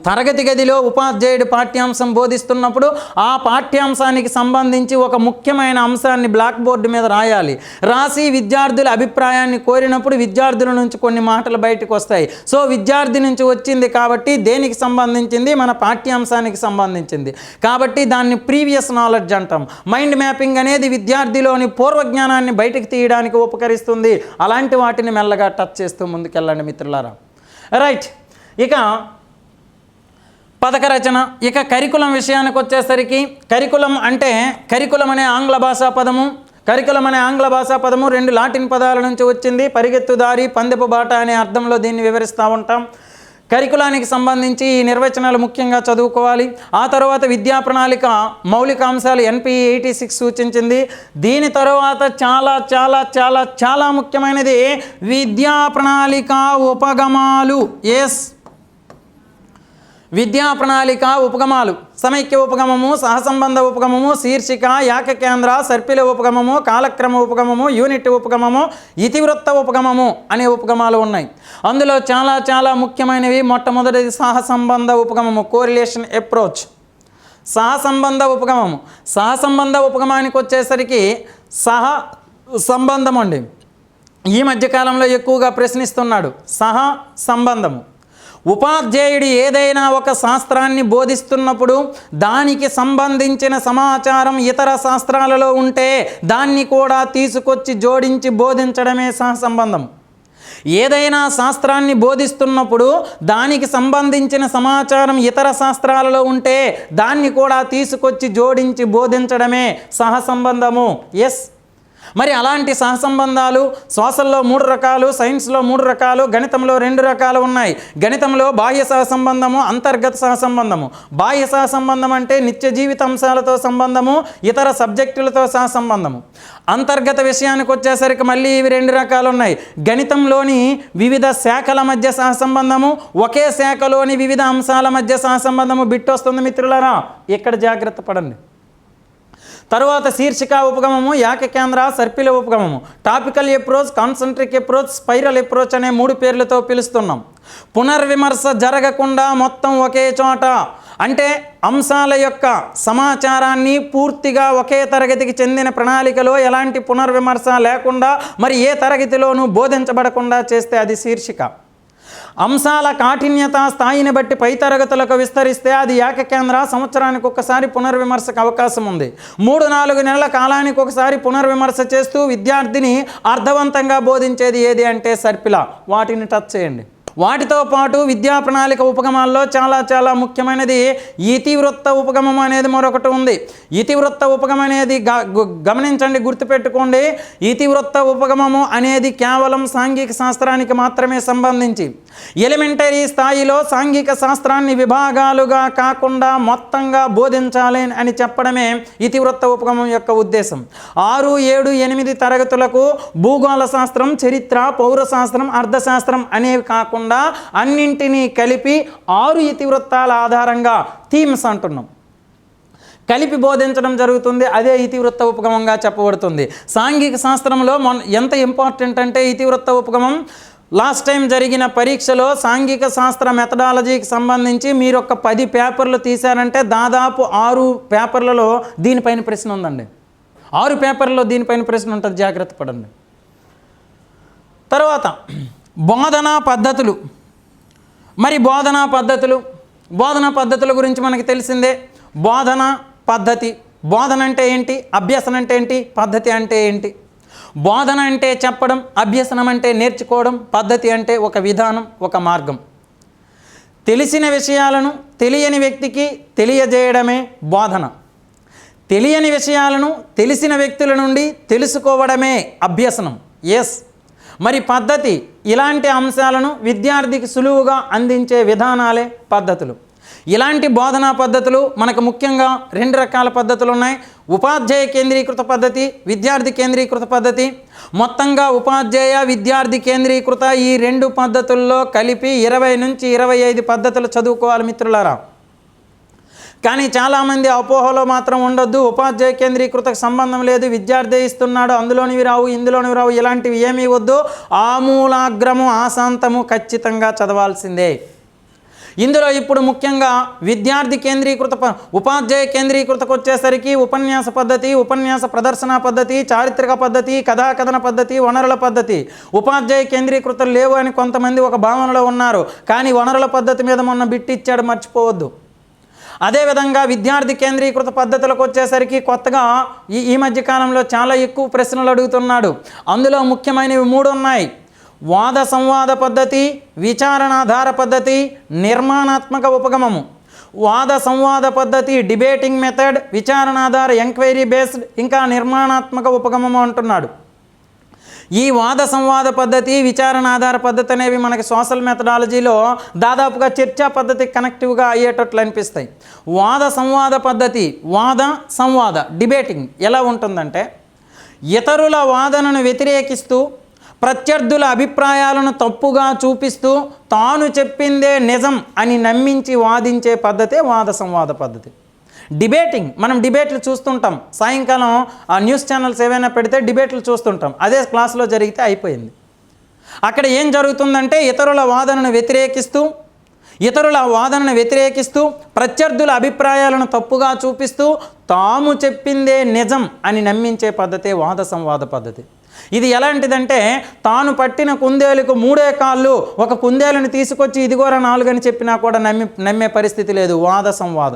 Speaker 4: తరగతి గదిలో ఉపాధ్యాయుడు పాఠ్యాంశం బోధిస్తున్నప్పుడు ఆ పాఠ్యాంశానికి సంబంధించి ఒక ముఖ్యమైన అంశాన్ని బ్లాక్ బోర్డు మీద రాసి విద్యార్థుల అభిప్రాయాన్ని కోరినప్పుడు విద్యార్థుల నుంచి కొన్ని మాటలు బయటకు వస్తాయి. సో విద్యార్థి నుంచి వచ్చింది కాబట్టి దేనికి సంబంధించింది? మన పాఠ్యాంశానికి సంబంధించింది కాబట్టి దాన్ని ప్రీవియస్ నాలెడ్జ్ అంటాం. మైండ్ మ్యాపింగ్ అనేది విద్యార్థిలోని పూర్వజ్ఞానాన్ని బయటకు తీయడానికి ఉపకరిస్తుంది. అలాంటి వాటిని మెల్లగా టచ్ చేస్తూ ముందుకెళ్ళండి మిత్రులారా. రైట్, ఇక పథక రచన. ఇక కరికులం విషయానికి వచ్చేసరికి కరికులం అనే ఆంగ్ల భాషా పదము 2 లాటిన్ పదాల నుంచి వచ్చింది. పరిగెత్తుదారి, పందెపు బాట అనే అర్థంలో దీన్ని వివరిస్తూ ఉంటాం. కరికులానికి సంబంధించి ఈ నిర్వచనాలు ముఖ్యంగా చదువుకోవాలి. ఆ తర్వాత విద్యా ప్రణాళిక మౌలిక అంశాలు NPE 86 సూచించింది. దీని తర్వాత చాలా చాలా చాలా చాలా ముఖ్యమైనది విద్యా ప్రణాళిక ఉపగమాలు. ఎస్, విద్యా ప్రణాళిక ఉపగమాలు: సమైక్య ఉపగమము, సహసంబంధ ఉపగమము, శీర్షిక, ఏకకేంద్ర, సర్పిల ఉపగమము, కాలక్రమ ఉపగమము, యూనిట్ ఉపగమము, ఇతివృత్త ఉపగమము అనే ఉపగమాలు ఉన్నాయి. అందులో చాలా చాలా ముఖ్యమైనవి మొట్టమొదటిది సహసంబంధ ఉపగమము, కోరిలేషన్ అప్రోచ్. సహసంబంధ ఉపగమానికి వచ్చేసరికి సంబంధం అండి. ఈ మధ్యకాలంలో ఎక్కువగా ప్రశ్నిస్తున్నాడు సంబంధము. ఉపాధ్యాయుడు ఏదైనా ఒక శాస్త్రాన్ని బోధిస్తున్నప్పుడు దానికి సంబంధించిన సమాచారం ఇతర శాస్త్రాలలో ఉంటే దాన్ని కూడా తీసుకొచ్చి జోడించి బోధించడమే సహసంబంధం. ఏదైనా శాస్త్రాన్ని బోధిస్తున్నప్పుడు దానికి సంబంధించిన సమాచారం ఇతర శాస్త్రాలలో ఉంటే దాన్ని కూడా తీసుకొచ్చి జోడించి బోధించడమే సహసంబంధము. ఎస్, మరి అలాంటి సహసంబంధాలు సోషల్లో 3 రకాలు, సైన్స్లో 3 రకాలు, గణితంలో 2 రకాలు ఉన్నాయి. గణితంలో బాహ్య సహసంబంధము, అంతర్గత సహసంబంధము. బాహ్య సహసంబంధం అంటే నిత్య జీవిత అంశాలతో సంబంధము, ఇతర సబ్జెక్టులతో సహసంబంధము. అంతర్గత విషయానికి వచ్చేసరికి మళ్ళీ ఇవి 2 రకాలు ఉన్నాయి. గణితంలోని వివిధ శాఖల మధ్య సహసంబంధము, ఒకే శాఖలోని వివిధ అంశాల మధ్య సహసంబంధము బిట్ వస్తుంది మిత్రులారా, ఇక్కడ జాగ్రత్త పడండి. తరువాత శీర్షిక ఉపగమము, ఏకకేంద్ర సర్పిల ఉపగమము, topical approach, concentric approach, spiral approach అనే 3 పేర్లతో పిలుస్తున్నాం. పునర్విమర్శ జరగకుండా మొత్తం ఒకే చోట, అంటే అంశాల యొక్క సమాచారాన్ని పూర్తిగా ఒకే తరగతికి చెందిన ప్రణాళికలో ఎలాంటి పునర్విమర్శ లేకుండా మరి ఏ తరగతిలోనూ బోధించబడకుండా చేస్తే అది శీర్షిక. అంశాల కాఠిన్యత స్థాయిని బట్టి పై తరగతులకు విస్తరిస్తే అది ఏకకేంద్ర, సంవత్సరానికి ఒకసారి పునర్విమర్శకు అవకాశం ఉంది. 3-4 నెలల కాలానికి ఒకసారి పునర్విమర్శ చేస్తూ విద్యార్థిని అర్థవంతంగా బోధించేది ఏది అంటే సర్పిల. వాటిని టచ్ చేయండి. వాటితో పాటు విద్యా ప్రణాళిక ఉపగమాల్లో చాలా ముఖ్యమైనది ఇతివృత్త ఉపగమం అనేది మరొకటి ఉంది. ఇతివృత్త ఉపగమం అనేది గమనించండి, గుర్తుపెట్టుకోండి. ఇతివృత్త ఉపగమము అనేది కేవలం సాంఘిక శాస్త్రానికి మాత్రమే సంబంధించి, ఎలిమెంటరీ స్థాయిలో సాంఘిక శాస్త్రాన్ని విభాగాలుగా కాకుండా మొత్తంగా బోధించాలి అని చెప్పడమే ఇతివృత్త ఉపగమం యొక్క ఉద్దేశం. 6, 7, 8 తరగతులకు భూగోళ శాస్త్రం, చరిత్ర, పౌరశాస్త్రం, అర్థశాస్త్రం అనేవి కాకుండా అన్నింటినీ కలిపి 6 ఇతివృత్తాల ఆధారంగా థీమ్స్ అంటున్నాం, కలిపి బోధించడం జరుగుతుంది. అదే ఇతివృత్త ఉపగమంగా చెప్పబడుతుంది. సాంఘిక శాస్త్రంలో ఎంత ఇంపార్టెంట్ అంటే ఇతివృత్త ఉపగమం, లాస్ట్ టైం జరిగిన పరీక్షలో సాంఘిక శాస్త్ర మెథడాలజీకి సంబంధించి మీరు ఒక 10 పేపర్లు తీశారంటే దాదాపు 6 పేపర్లలో దీనిపైన ప్రశ్న ఉందండి. 6 పేపర్లలో దీనిపైన ప్రశ్న ఉంటుంది, జాగ్రత్త పడండి. తర్వాత బోధనా పద్ధతులు. మరి బోధనా పద్ధతుల గురించి మనకి తెలిసిందే. బోధన పద్ధతి, బోధన అంటే ఏంటి, అభ్యసనం అంటే ఏంటి, పద్ధతి అంటే ఏంటి. బోధన అంటే చెప్పడం, అభ్యసనం అంటే నేర్చుకోవడం, పద్ధతి అంటే ఒక విధానం, ఒక మార్గం. తెలిసిన విషయాలను తెలియని వ్యక్తికి తెలియజేయడమే బోధన. తెలియని విషయాలను తెలిసిన వ్యక్తుల నుండి తెలుసుకోవడమే అభ్యసనం. ఎస్. మరి పద్ధతి, ఇలాంటి అంశాలను విద్యార్థికి సులువుగా అందించే విధానాలే పద్ధతులు. ఇలాంటి బోధనా పద్ధతులు మనకు ముఖ్యంగా 2 రకాల పద్ధతులు ఉన్నాయి. ఉపాధ్యాయ కేంద్రీకృత పద్ధతి, విద్యార్థి కేంద్రీకృత పద్ధతి. మొత్తంగా ఉపాధ్యాయ విద్యార్థి కేంద్రీకృత ఈ 2 పద్ధతుల్లో కలిపి 20 నుంచి 25 పద్ధతులు చదువుకోవాలి మిత్రులారా. కానీ చాలామంది అపోహలో మాత్రం ఉండొద్దు, ఉపాధ్యాయ కేంద్రీకృతకు సంబంధం లేదు, విద్యార్థి ఇస్తున్నాడు, అందులోనివి రావు ఇందులోనివి రావు, ఇలాంటివి ఏమీ వద్దు. ఆమూలాగ్రము ఆశాంతము ఖచ్చితంగా చదవాల్సిందే. ఇందులో ఇప్పుడు ముఖ్యంగా విద్యార్థి కేంద్రీకృత ఉపాధ్యాయ కేంద్రీకృతకు వచ్చేసరికి ఉపన్యాస పద్ధతి, ఉపన్యాస ప్రదర్శన పద్ధతి, చారిత్రక పద్ధతి, కథాకథన పద్ధతి, వనరుల పద్ధతి. ఉపాధ్యాయ కేంద్రీకృతలు లేవు అని కొంతమంది ఒక భావనలో ఉన్నారు. కానీ వనరుల పద్ధతి మీద మొన్న బిట్ ఇచ్చాడు, మర్చిపోవద్దు. అదేవిధంగా విద్యార్థి కేంద్రీకృత పద్ధతులకు వచ్చేసరికి కొత్తగా ఈ మధ్యకాలంలో చాలా ఎక్కువ ప్రశ్నలు అడుగుతున్నాడు. అందులో ముఖ్యమైనవి 3 ఉన్నాయి. వాద సంవాద పద్ధతి, విచారణాధార పద్ధతి, నిర్మాణాత్మక ఉపగమము. వాద సంవాద పద్ధతి డిబేటింగ్ మెథడ్, విచారణాధార ఎంక్వైరీ బేస్డ్, ఇంకా నిర్మాణాత్మక ఉపగమము అంటున్నాడు. ఈ వాద సంవాద పద్ధతి, విచారణాధార పద్ధతి అనేవి మనకి సోషల్ మెథడాలజీలో దాదాపుగా చర్చా పద్ధతికి కనెక్టివ్గా అయ్యేటట్లు అనిపిస్తాయి. వాద సంవాద పద్ధతి, వాద సంవాద డిబేటింగ్ ఎలా ఉంటుందంటే, ఇతరుల వాదనను వ్యతిరేకిస్తూ ప్రత్యర్థుల అభిప్రాయాలను తప్పుగా చూపిస్తూ తాను చెప్పిందే నిజం అని నమ్మించి వాదించే పద్ధతే వాద సంవాద పద్ధతి. డిబేటింగ్, మనం డిబేట్లు చూస్తుంటాం. సాయంకాలం ఆ న్యూస్ ఛానల్స్ ఏవైనా పెడితే డిబేట్లు చూస్తుంటాం. అదే క్లాస్లో జరిగితే అయిపోయింది. అక్కడ ఏం జరుగుతుందంటే ఇతరుల వాదనను వ్యతిరేకిస్తూ ప్రత్యర్థుల అభిప్రాయాలను తప్పుగా చూపిస్తూ తాము చెప్పిందే నిజం అని నమ్మించే పద్ధతే వాద సంవాద పద్ధతి. ఇది ఎలాంటిదంటే, తాను పట్టిన కుందేలుకు 3 కాళ్ళు, ఒక కుందేలుని తీసుకొచ్చి ఇదిగోరా 4 అని చెప్పినా కూడా నమ్మే పరిస్థితి లేదు. వాద సంవాద.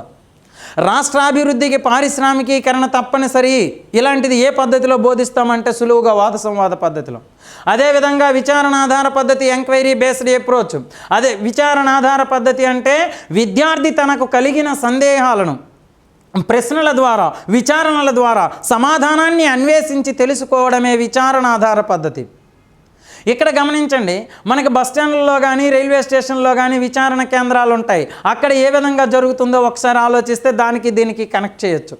Speaker 4: రాష్ట్రాభివృద్ధికి పారిశ్రామికీకరణ తప్పనిసరి, ఇలాంటిది ఏ పద్ధతిలో బోధిస్తామంటే సులువుగా వాద సంవాద పద్ధతిలో. అదేవిధంగా విచారణాధార పద్ధతి, ఎంక్వైరీ బేస్డ్ అప్రోచ్. అదే విచారణాధార పద్ధతి అంటే విద్యార్థి తనకు కలిగిన సందేహాలను ప్రశ్నల ద్వారా, విచారణల ద్వారా సమాధానాన్ని అన్వేషించి తెలుసుకోవడమే విచారణాధార పద్ధతి. ఇక్కడ గమనించండి, మనకి బస్ స్టాండ్లలో కానీ రైల్వే స్టేషన్లో కానీ విచారణ కేంద్రాలు ఉంటాయి. అక్కడ ఏ విధంగా జరుగుతుందో ఒకసారి ఆలోచిస్తే దానికి దీనికి కనెక్ట్ చేయొచ్చు.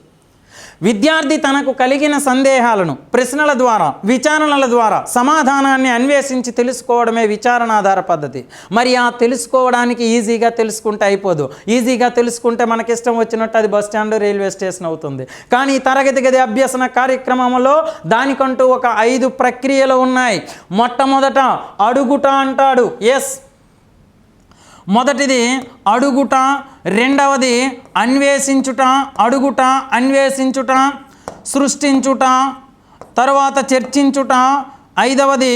Speaker 4: విద్యార్థి తనకు కలిగిన సందేహాలను ప్రశ్నల ద్వారా, విచారణల ద్వారా సమాధానాన్ని అన్వేషించి తెలుసుకోవడమే విచారణాధార పద్ధతి. మరి ఆ తెలుసుకోవడానికి ఈజీగా తెలుసుకుంటే అయిపోదు. ఈజీగా తెలుసుకుంటే మనకిష్టం వచ్చినట్టు అది బస్ స్టాండ్, రైల్వే స్టేషన్ అవుతుంది. కానీ తరగతి గది అభ్యసన కార్యక్రమంలో దానికంటూ ఒక 5 ప్రక్రియలు ఉన్నాయి. మొట్టమొదట అడుగుట అంటాడు. ఎస్, మొదటిది అడుగుట, రెండవది అన్వేషించుట, అడుగుట, అన్వేషించుట, సృష్టించుట, తర్వాత చర్చించుట, ఐదవది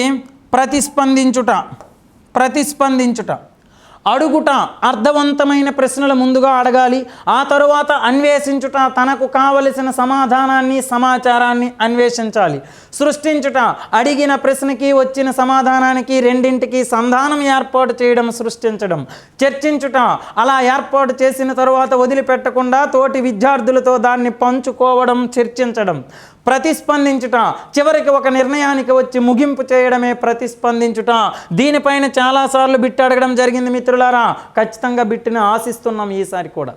Speaker 4: ప్రతిస్పందించుట. అడుగుట, అర్థవంతమైన ప్రశ్నలు ముందుగా అడగాలి. ఆ తరువాత అన్వేషించుట, తనకు కావలసిన సమాధానాన్ని, సమాచారాన్ని అన్వేషించాలి. సృష్టించుట, అడిగిన ప్రశ్నకి వచ్చిన సమాధానానికి రెండింటికి సంధానం ఏర్పాటు చేయడం సృష్టించడం. చర్చించుట, అలా ఏర్పాటు చేసిన తరువాత వదిలిపెట్టకుండా తోటి విద్యార్థులతో దాన్ని పంచుకోవడం చర్చించడం. ప్రతిస్పందించుట, చివరికి ఒక నిర్ణయానికి వచ్చి ముగింపు చేయడమే ప్రతిస్పందించుట. దీనిపైన చాలాసార్లు బిట్ అడగడం జరిగింది మిత్రులారా. ఖచ్చితంగా బిట్ని ఆశిస్తున్నాం ఈసారి కూడా.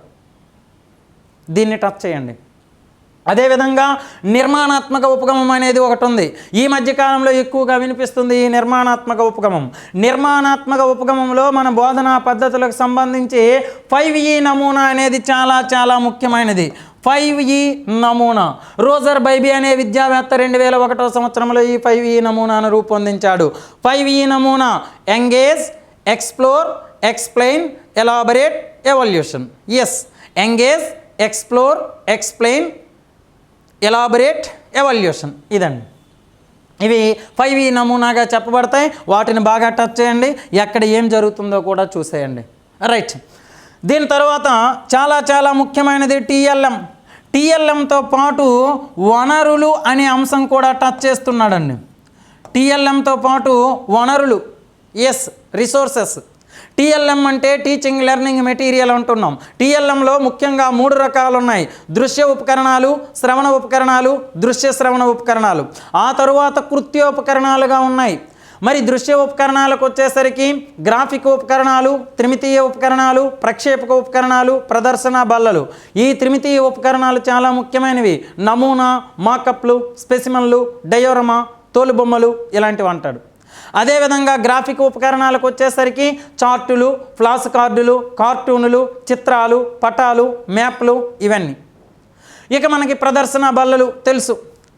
Speaker 4: దీన్ని టచ్ చేయండి. అదేవిధంగా నిర్మాణాత్మక ఉపగమం అనేది ఒకటి ఉంది. ఈ మధ్యకాలంలో ఎక్కువగా వినిపిస్తుంది ఈ నిర్మాణాత్మక ఉపగమం. నిర్మాణాత్మక ఉపగమంలో మన బోధనా పద్ధతులకు సంబంధించి 5E నమూనా అనేది చాలా చాలా ముఖ్యమైనది. 5E నమూనా. రోజర్ బైబీ అనే విద్యావేత్త 2001వ సంవత్సరంలో ఈ 5E నమూనాను రూపొందించాడు. 5E నమూనా: engage, explore, explain, elaborate, evolution. Yes, engage, explore, explain, elaborate, evolution. ఇదండి, ఇవి 5E నమూనాగా చెప్పబడతాయి. వాటిని బాగా టచ్ చేయండి. ఎక్కడ ఏం జరుగుతుందో కూడా చూసేయండి. రైట్. దీని తర్వాత చాలా చాలా ముఖ్యమైనది టీఎల్ఎంతో పాటు వనరులు అనే అంశం కూడా టచ్ చేస్తున్నాడండి. టీఎల్ఎంతో పాటు వనరులు. Yes, resources. టీఎల్ఎం అంటే టీచింగ్ లెర్నింగ్ మెటీరియల్ అంటున్నాం. టీఎల్ఎంలో ముఖ్యంగా 3 రకాలు ఉన్నాయి: దృశ్య ఉపకరణాలు, శ్రవణ ఉపకరణాలు, దృశ్య శ్రవణ ఉపకరణాలు. ఆ తరువాత కృత్యోపకరణాలుగా ఉన్నాయి. మరి దృశ్య ఉపకరణాలకు వచ్చేసరికి గ్రాఫిక్ ఉపకరణాలు, త్రిమితీయ ఉపకరణాలు, ప్రక్షేపక ఉపకరణాలు, ప్రదర్శన బల్లలు. ఈ త్రిమితీయ ఉపకరణాలు చాలా ముఖ్యమైనవి. నమూనా, మాకప్లు, స్పెసిమన్లు, డయోరమా, తోలుబొమ్మలు ఇలాంటివి అంటాడు. అదేవిధంగా గ్రాఫిక్ ఉపకరణాలకు వచ్చేసరికి చార్టులు, ఫ్లాష్ కార్డులు, కార్టూనులు, చిత్రాలు, పటాలు, మ్యాప్లు ఇవన్నీ. ఇక మనకి ప్రదర్శన బల్లలు తెలుసు.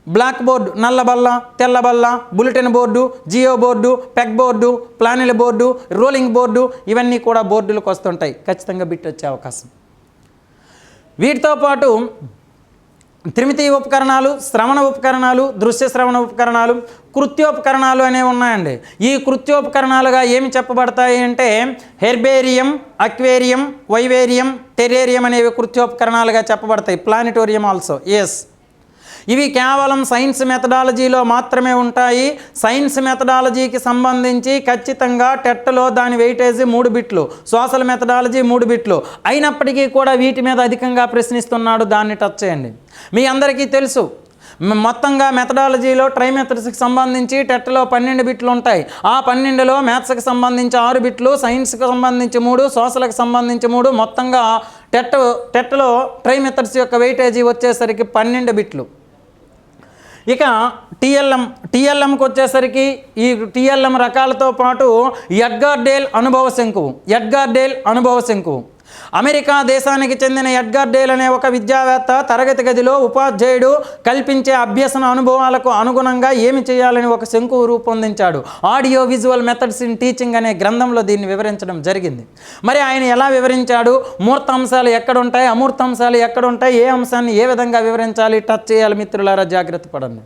Speaker 4: బ్లాక్ బోర్డు, నల్ల బల్ల, తెల్ల బల్ల, bulletin board, geo board, peg board, flannel board, rolling board ఇవన్నీ కూడా బోర్డులకు వస్తుంటాయి. ఖచ్చితంగా బిట్ వచ్చే అవకాశం. వీటితో పాటు త్రిమితీయ ఉపకరణాలు, శ్రవణ ఉపకరణాలు, దృశ్య శ్రవణ ఉపకరణాలు, కృత్యోపకరణాలు అనేవి ఉన్నాయండి. ఈ కృత్యోపకరణాలుగా ఏమి చెప్పబడతాయి అంటే హెర్బేరియం, అక్వేరియం, వైవేరియం, టెరేరియం అనేవి కృత్యోపకరణాలుగా చెప్పబడతాయి. Planetarium also. ఎస్, ఇవి కేవలం సైన్స్ మెథడాలజీలో మాత్రమే ఉంటాయి. సైన్స్ మెథడాలజీకి సంబంధించి ఖచ్చితంగా టెట్లో దాని వెయిటేజ్ 3 బిట్లు, సోషల్ మెథడాలజీ 3 బిట్లు అయినప్పటికీ కూడా వీటి మీద అధికంగా ప్రశ్నిస్తున్నాడు. దాన్ని టచ్ చేయండి. మీ అందరికీ తెలుసు, మొత్తంగా మెథడాలజీలో ట్రైమెథడ్స్కి సంబంధించి టెట్లో 12 బిట్లు ఉంటాయి. ఆ 12లో మ్యాథ్స్కి సంబంధించి 6 బిట్లు, సైన్స్కి సంబంధించి 3, సోషల్కి సంబంధించి 3, మొత్తంగా టెట్లో ట్రైమెథడ్స్ యొక్క వెయిటేజీ వచ్చేసరికి 12 బిట్లు. ఇక టీఎల్ఎంకి వచ్చేసరికి ఈ టీఎల్ఎం రకాలతో పాటు ఎడ్గార్ డేల్ అనుభవ శంకువు. అమెరికా దేశానికి చెందిన ఎడ్గార్ డేల్ అనే ఒక విద్యావేత్త తరగతి గదిలో ఉపాధ్యాయుడు కల్పించే అభ్యసన అనుభవాలకు అనుగుణంగా ఏమి చేయాలని ఒక శంకువు రూపొందించాడు. Audio visual methods in teaching అనే గ్రంథంలో దీన్ని వివరించడం జరిగింది. మరి ఆయన ఎలా వివరించాడు, మూర్త అంశాలు ఎక్కడుంటాయి, అమూర్త అంశాలు ఎక్కడుంటాయి, ఏ అంశాన్ని ఏ విధంగా వివరించాలి, టచ్ చేయాలి మిత్రులారా, జాగ్రత్త పడండి.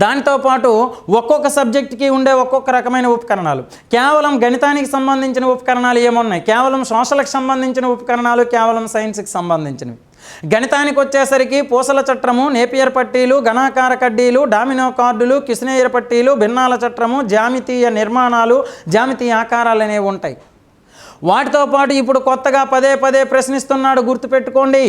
Speaker 4: దాంతో పాటు ఒక్కొక్క సబ్జెక్ట్కి ఉండే ఒక్కొక్క రకమైన ఉపకరణాలు. కేవలం గణితానికి సంబంధించిన ఉపకరణాలు ఏమున్నాయి, కేవలం సోషల్కి సంబంధించిన ఉపకరణాలు, కేవలం సైన్స్కి సంబంధించినవి. గణితానికి వచ్చేసరికి పూసల చట్రము, నేపియర్ పట్టీలు, ఘనాకార కడ్డీలు, డామినో కార్డులు, కిస్నేయర్ పట్టీలు, భిన్నాల చట్రము, జామితీయ నిర్మాణాలు, జామితీయ ఆకారాలు అనేవి ఉంటాయి. వాటితో పాటు ఇప్పుడు కొత్తగా పదే ప్రశ్నిస్తున్నాడు, గుర్తుపెట్టుకోండి.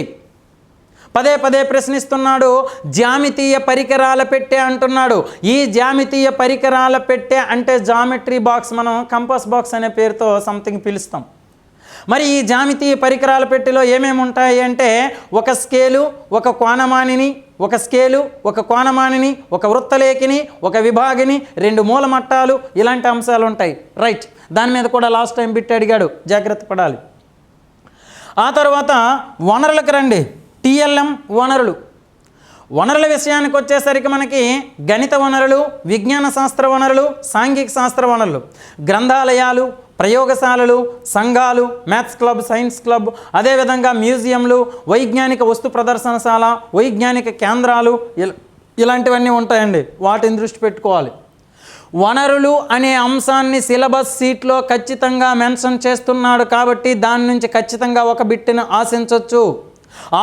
Speaker 4: పదే పదే ప్రశ్నిస్తున్నాడు. జ్యామితీయ పరికరాల పెట్టె అంటున్నాడు. ఈ జ్యామితీయ పరికరాల పెట్టె అంటే జామెట్రీ బాక్స్, మనం కంపాస్ బాక్స్ అనే పేరుతో సంథింగ్ పిలుస్తాం. మరి ఈ జ్యామితీయ పరికరాల పెట్టెలో ఏమేమి ఉంటాయి అంటే ఒక స్కేలు, ఒక కోణమానిని, ఒక వృత్తలేఖిని, ఒక విభాగిని, 2 మూలమట్టాలు, ఇలాంటి అంశాలు ఉంటాయి. రైట్, దాని మీద కూడా లాస్ట్ టైం బిట్ అడిగాడు, జాగ్రత్త పడాలి. ఆ తర్వాత వనరులకు రండి. టిఎల్ఎం వనరుల విషయానికి వచ్చేసరికి మనకి గణిత వనరులు, విజ్ఞాన శాస్త్ర వనరులు, సాంఘిక శాస్త్ర వనరులు, గ్రంథాలయాలు, ప్రయోగశాలలు, సంఘాలు, మ్యాథ్స్ క్లబ్, సైన్స్ క్లబ్, అదేవిధంగా మ్యూజియంలు, వైజ్ఞానిక వస్తు ప్రదర్శనశాల, వైజ్ఞానిక కేంద్రాలు, ఇలాంటివన్నీ ఉంటాయండి. వాటిని దృష్టి పెట్టుకోవాలి. వనరులు అనే అంశాన్ని సిలబస్ సీట్లో ఖచ్చితంగా మెన్షన్ చేస్తున్నాడు కాబట్టి దాని నుంచి ఖచ్చితంగా ఒక బిట్ని ఆశించవచ్చు.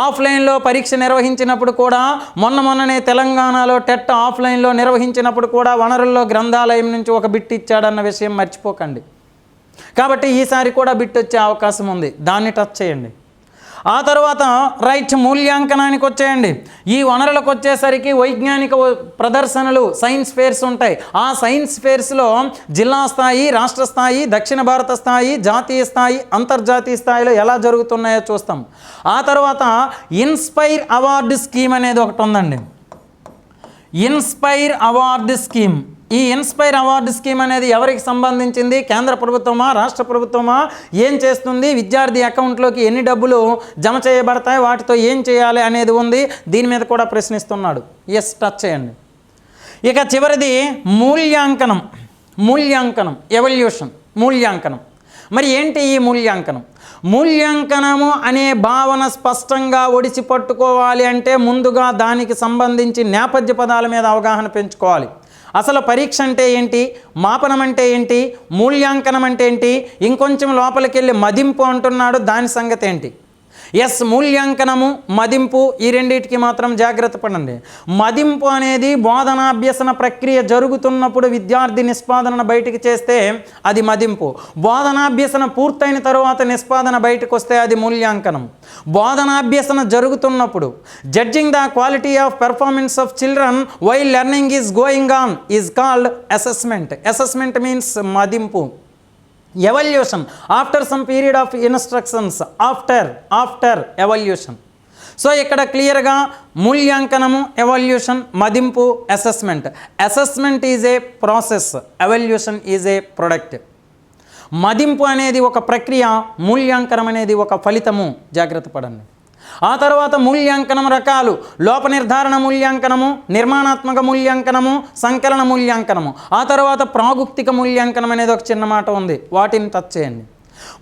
Speaker 4: ఆఫ్లైన్లో పరీక్ష నిర్వహించినప్పుడు కూడా మొన్ననే తెలంగాణలో టెట్ ఆఫ్లైన్లో నిర్వహించినప్పుడు కూడా వనరుల్లో గ్రంథాలయం నుంచి ఒక బిట్ ఇచ్చాడన్న విషయం మర్చిపోకండి. కాబట్టి ఈసారి కూడా బిట్ వచ్చే అవకాశం ఉంది, దాన్ని టచ్ చేయండి. ఆ తర్వాత రైట్, మూల్యాంకనానికి వచ్చేయండి. ఈ వనరులకు వచ్చేసరికి వైజ్ఞానిక ప్రదర్శనలు, సైన్స్ ఫేర్స్ ఉంటాయి. ఆ సైన్స్ ఫేర్స్లో జిల్లా స్థాయి, రాష్ట్ర స్థాయి, దక్షిణ భారత స్థాయి, జాతీయ స్థాయి, అంతర్జాతీయ స్థాయిలో ఎలా జరుగుతున్నాయో చూస్తాం. ఆ తర్వాత ఇన్స్పైర్ అవార్డు స్కీమ్ అనేది ఒకటి ఉందండి. Inspire award scheme. ఈ ఇన్స్పైర్ అవార్డు స్కీమ్ అనేది ఎవరికి సంబంధించింది? కేంద్ర ప్రభుత్వమా, రాష్ట్ర ప్రభుత్వమా? ఏం చేస్తుంది? విద్యార్థి అకౌంట్లోకి ఎన్ని డబ్బులు జమ చేయబడతాయి, వాటితో ఏం చేయాలి అనేది ఉంది. దీని మీద కూడా ప్రశ్నిస్తున్నాడు. ఎస్, టచ్ చేయండి. ఇక చివరిది మూల్యాంకనం, ఎవల్యూషన్, మూల్యాంకనం. మరి ఏంటి ఈ మూల్యాంకనం? మూల్యాంకనము అనే భావన స్పష్టంగా ఒడిసి పట్టుకోవాలి అంటే ముందుగా దానికి సంబంధించి నేపథ్య పదాల మీద అవగాహన పెంచుకోవాలి. అసలు పరీక్ష అంటే ఏంటి, మాపనం అంటే ఏంటి, మూల్యాంకనం అంటే ఏంటి, ఇంకొంచెం లోపలికి వెళ్ళి మదింపు అంటున్నాడు, దాని సంగతి ఏంటి? ఎస్, మూల్యాంకనము, మదింపు, ఈ రెండింటికి మాత్రం జాగ్రత్త పడండి. మదింపు అనేది బోధనాభ్యసన ప్రక్రియ జరుగుతున్నప్పుడు విద్యార్థి నిష్పాదన బయటికి చేస్తే అది మదింపు. బోధనాభ్యసన పూర్తయిన తర్వాత నిష్పాదన బయటకు వస్తే అది మూల్యాంకనం. బోధనాభ్యసన జరుగుతున్నప్పుడు judging the quality of performance of children while learning is going on is called assessment. Assessment means మదింపు. Evaluation, after some period of instructions, after evaluation. So ఇక్కడ క్లియర్గా మూల్యాంకనము, ఎవల్యూషన్, మదింపు, assessment. Assessment is a process, evaluation is a product. మదింపు అనేది ఒక ప్రక్రియ, మూల్యాంకనం అనేది ఒక ఫలితము, జాగ్రత్త పడండి. ఆ తర్వాత మూల్యాంకనం రకాలు: లోప నిర్ధారణ మూల్యాంకనము, నిర్మాణాత్మక మూల్యాంకనము, సంకలన మూల్యాంకనము. ఆ తర్వాత ప్రాగుక్తిక మూల్యాంకనం అనేది ఒక చిన్న మాట ఉంది, వాటిని టచ్ చేయండి.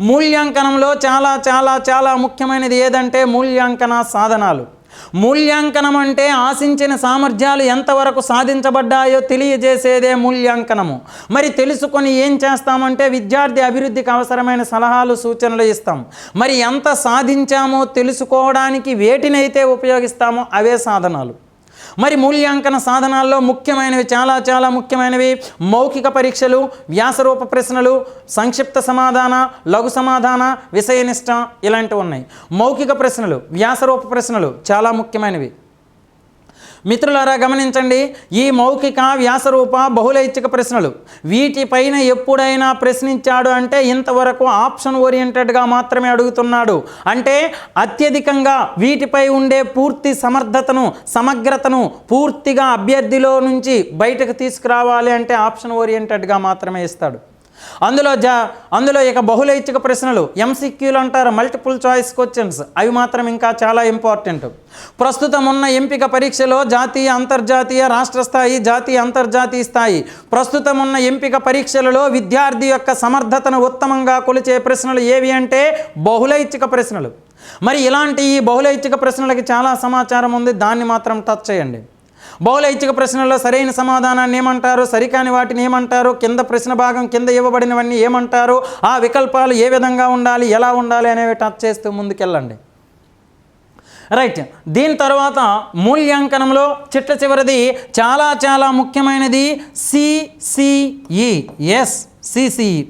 Speaker 4: మూల్యాంకనంలో చాలా చాలా చాలా ముఖ్యమైనది ఏదంటే మూల్యాంకన సాధనాలు. మూల్యాంకనం అంటే ఆశించిన సామర్థ్యాలు ఎంతవరకు సాధించబడ్డాయో తెలియజేసేదే మూల్యాంకనము. మరి తెలుసుకొని ఏం చేస్తామంటే విద్యార్థి అభివృద్ధికి అవసరమైన సలహాలు, సూచనలు ఇస్తాం. మరి ఎంత సాధించామో తెలుసుకోవడానికి వేటినైతే ఉపయోగిస్తామో అవే సాధనాలు. మరి మూల్యాంకన సాధనాల్లో ముఖ్యమైనవి, చాలా చాలా ముఖ్యమైనవి మౌఖిక పరీక్షలు, వ్యాసరూప ప్రశ్నలు, సంక్షిప్త సమాధాన, లఘు సమాధాన, విషయనిష్ట, ఇలాంటివి ఉన్నాయి. మౌఖిక ప్రశ్నలు, వ్యాసరూప ప్రశ్నలు చాలా ముఖ్యమైనవి. మిత్రులారా గమనించండి, ఈ మౌఖిక, వ్యాసరూప, బహుళైచ్ఛిక ప్రశ్నలు వీటిపైన ఎప్పుడైనా ప్రశ్నించాడు అంటే ఇంతవరకు ఆప్షన్ ఓరియంటెడ్గా మాత్రమే అడుగుతున్నాడు. అంటే అత్యధికంగా వీటిపై ఉండే పూర్తి సమర్థతను, సమగ్రతను పూర్తిగా అభ్యర్థిలో నుంచి బయటకు తీసుకురావాలి అంటే ఆప్షన్ ఓరియంటెడ్గా మాత్రమే ఇస్తాడు. అందులో ఇక బహుళైచ్ఛిక ప్రశ్నలు, ఎంసీక్యూలు అంటారు, మల్టిపుల్ చాయిస్ క్వశ్చన్స్, అవి మాత్రం ఇంకా చాలా ఇంపార్టెంట్. ప్రస్తుతం ఉన్న ఎంపిక పరీక్షలో జాతీయ, అంతర్జాతీయ, రాష్ట్ర స్థాయి, జాతీయ, అంతర్జాతీయ స్థాయి, ప్రస్తుతం ఉన్న ఎంపిక పరీక్షలలో విద్యార్థి యొక్క సమర్థతను ఉత్తమంగా కొలిచే ప్రశ్నలు ఏవి అంటే బహుళైచ్ఛిక ప్రశ్నలు. మరి ఇలాంటి ఈ బహుళైచ్ఛిక ప్రశ్నలకి చాలా సమాచారం ఉంది, దాన్ని మాత్రం టచ్ చేయండి. బహుళైచ్ఛిక ప్రశ్నల్లో సరైన సమాధానాన్ని ఏమంటారు, సరికాని వాటిని ఏమంటారు, కింద ప్రశ్న భాగం కింద ఇవ్వబడినవన్నీ ఏమంటారు, ఆ వికల్పాలు ఏ విధంగా ఉండాలి, ఎలా ఉండాలి అనేవి టచ్ చేస్తూ ముందుకెళ్ళండి. రైట్, దీని తర్వాత మూల్యాంకనంలో చిట్ట చివరిది చాలా చాలా ముఖ్యమైనది CCE. Yes, CCE,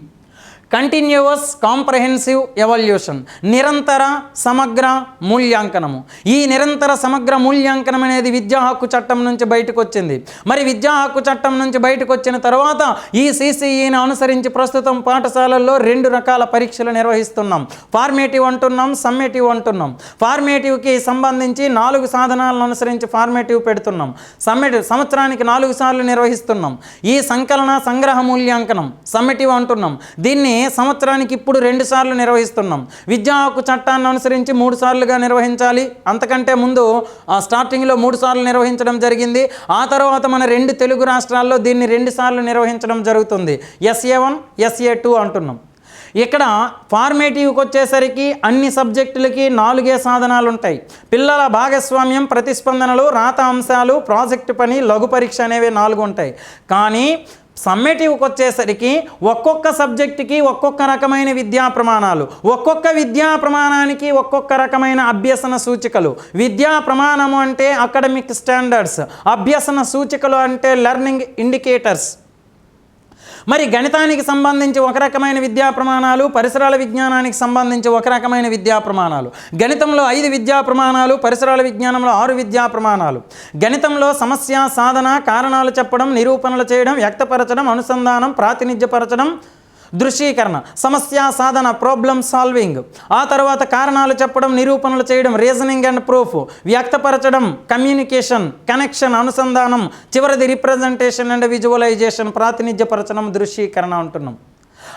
Speaker 4: continuous comprehensive evaluation, నిరంతర సమగ్ర మూల్యాంకనము. ఈ నిరంతర సమగ్ర మూల్యాంకనం అనేది విద్యా హక్కు చట్టం నుంచి బయటకు వచ్చింది. మరి విద్యా హక్కు చట్టం నుంచి బయటకు వచ్చిన తర్వాత ఈ CCEని అనుసరించి ప్రస్తుతం పాఠశాలల్లో 2 రకాల పరీక్షలు నిర్వహిస్తున్నాం. ఫార్మేటివ్ అంటున్నాం, సమ్మేటివ్ అంటున్నాం. ఫార్మేటివ్కి సంబంధించి 4 సాధనాలను అనుసరించి ఫార్మేటివ్ పెడుతున్నాం. సమ్మేటివ్ సంవత్సరానికి 4 సార్లు నిర్వహిస్తున్నాం. ఈ సంకలన సంగ్రహ మూల్యాంకనం సమ్మేటివ్ అంటున్నాం. దీన్ని సంవత్సరానికి ఇప్పుడు 2 సార్లు నిర్వహిస్తున్నాం. విద్యా హక్కు చట్టాన్ని అనుసరించి 3 సార్లుగా నిర్వహించాలి. అంతకంటే ముందు స్టార్టింగ్లో 3 సార్లు నిర్వహించడం జరిగింది. ఆ తర్వాత మన 2 తెలుగు రాష్ట్రాల్లో దీన్ని 2 సార్లు నిర్వహించడం జరుగుతుంది. SA1, SA2 అంటున్నాం. ఇక్కడ ఫార్మేటివ్కి వచ్చేసరికి అన్ని సబ్జెక్టులకి 4 సాధనాలు ఉంటాయి. పిల్లల భాగస్వామ్యం, ప్రతిస్పందనలు, రాత అంశాలు, ప్రాజెక్టు పని, లఘు పరీక్ష అనేవి 4 ఉంటాయి. కానీ సమ్మేటివ్కి వచ్చేసరికి ఒక్కొక్క సబ్జెక్టుకి ఒక్కొక్క రకమైన విద్యా ప్రమాణాలు, ఒక్కొక్క విద్యా ప్రమాణానికి ఒక్కొక్క రకమైన అభ్యసన సూచికలు. విద్యా ప్రమాణము అంటే అకాడమిక్ స్టాండర్డ్స్, అభ్యసన సూచికలు అంటే లెర్నింగ్ ఇండికేటర్స్. మరి గణితానికి సంబంధించి ఒక రకమైన విద్యా ప్రమాణాలు, పరిసరాల విజ్ఞానానికి సంబంధించి ఒక రకమైన విద్యా ప్రమాణాలు. గణితంలో 5 విద్యా ప్రమాణాలు, పరిసరాల విజ్ఞానంలో 6 విద్యా ప్రమాణాలు. గణితంలో సమస్య, సాధన, కారణాలు చెప్పడం, నిరూపణలు చేయడం, వ్యక్తపరచడం, అనుసంధానం, ప్రాతినిధ్యపరచడం, దృశ్యీకరణ, సమస్య సాధన, ప్రాబ్లమ్ సాల్వింగ్. ఆ తర్వాత కారణాలు చెప్పడం, నిరూపణలు చేయడం, రీజనింగ్ అండ్ ప్రూఫ్, వ్యక్తపరచడం, కమ్యూనికేషన్, కనెక్షన్, అనుసంధానం, చివరిది రిప్రజెంటేషన్ అండ్ విజువలైజేషన్, ప్రాతినిధ్యపరచడం, దృశ్యీకరణ అంటున్నాం.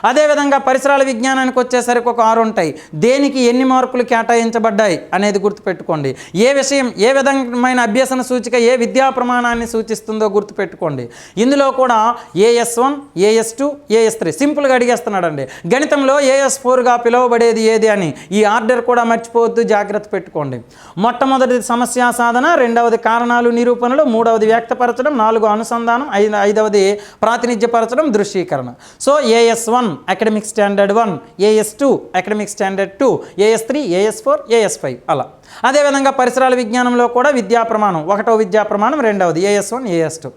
Speaker 4: అదేవిధంగా పరిసరాల విజ్ఞానానికి వచ్చేసరికి ఒక 6 ఉంటాయి. దేనికి ఎన్ని మార్కులు కేటాయించబడ్డాయి అనేది గుర్తుపెట్టుకోండి. ఏ విషయం, ఏ విధమైన అభ్యసన సూచిక ఏ విద్యా ప్రమాణాన్ని సూచిస్తుందో గుర్తుపెట్టుకోండి. ఇందులో కూడా AS1, AS2, AS3 సింపుల్గా అడిగేస్తున్నాడండి. గణితంలో AS4గా పిలువబడేది ఏది అని ఈ ఆర్డర్ కూడా మర్చిపోవద్దు, జాగ్రత్త పెట్టుకోండి. మొట్టమొదటిది సమస్య సాధన, 2వది కారణాలు నిరూపణలు, 3వది వ్యక్తపరచడం, 4 అనుసంధానం, 5వది ప్రాతినిధ్యపరచడం, దృశ్యీకరణ. So AS1 academic standard 1, AS2 academic standard 2, AS3, AS4, AS5 అలా. అదేవిధంగా పరిసరాల విజ్ఞానంలో కూడా విద్యా ప్రమాణం, 1వ విద్యా ప్రమాణం, 2వది AS1, AS2.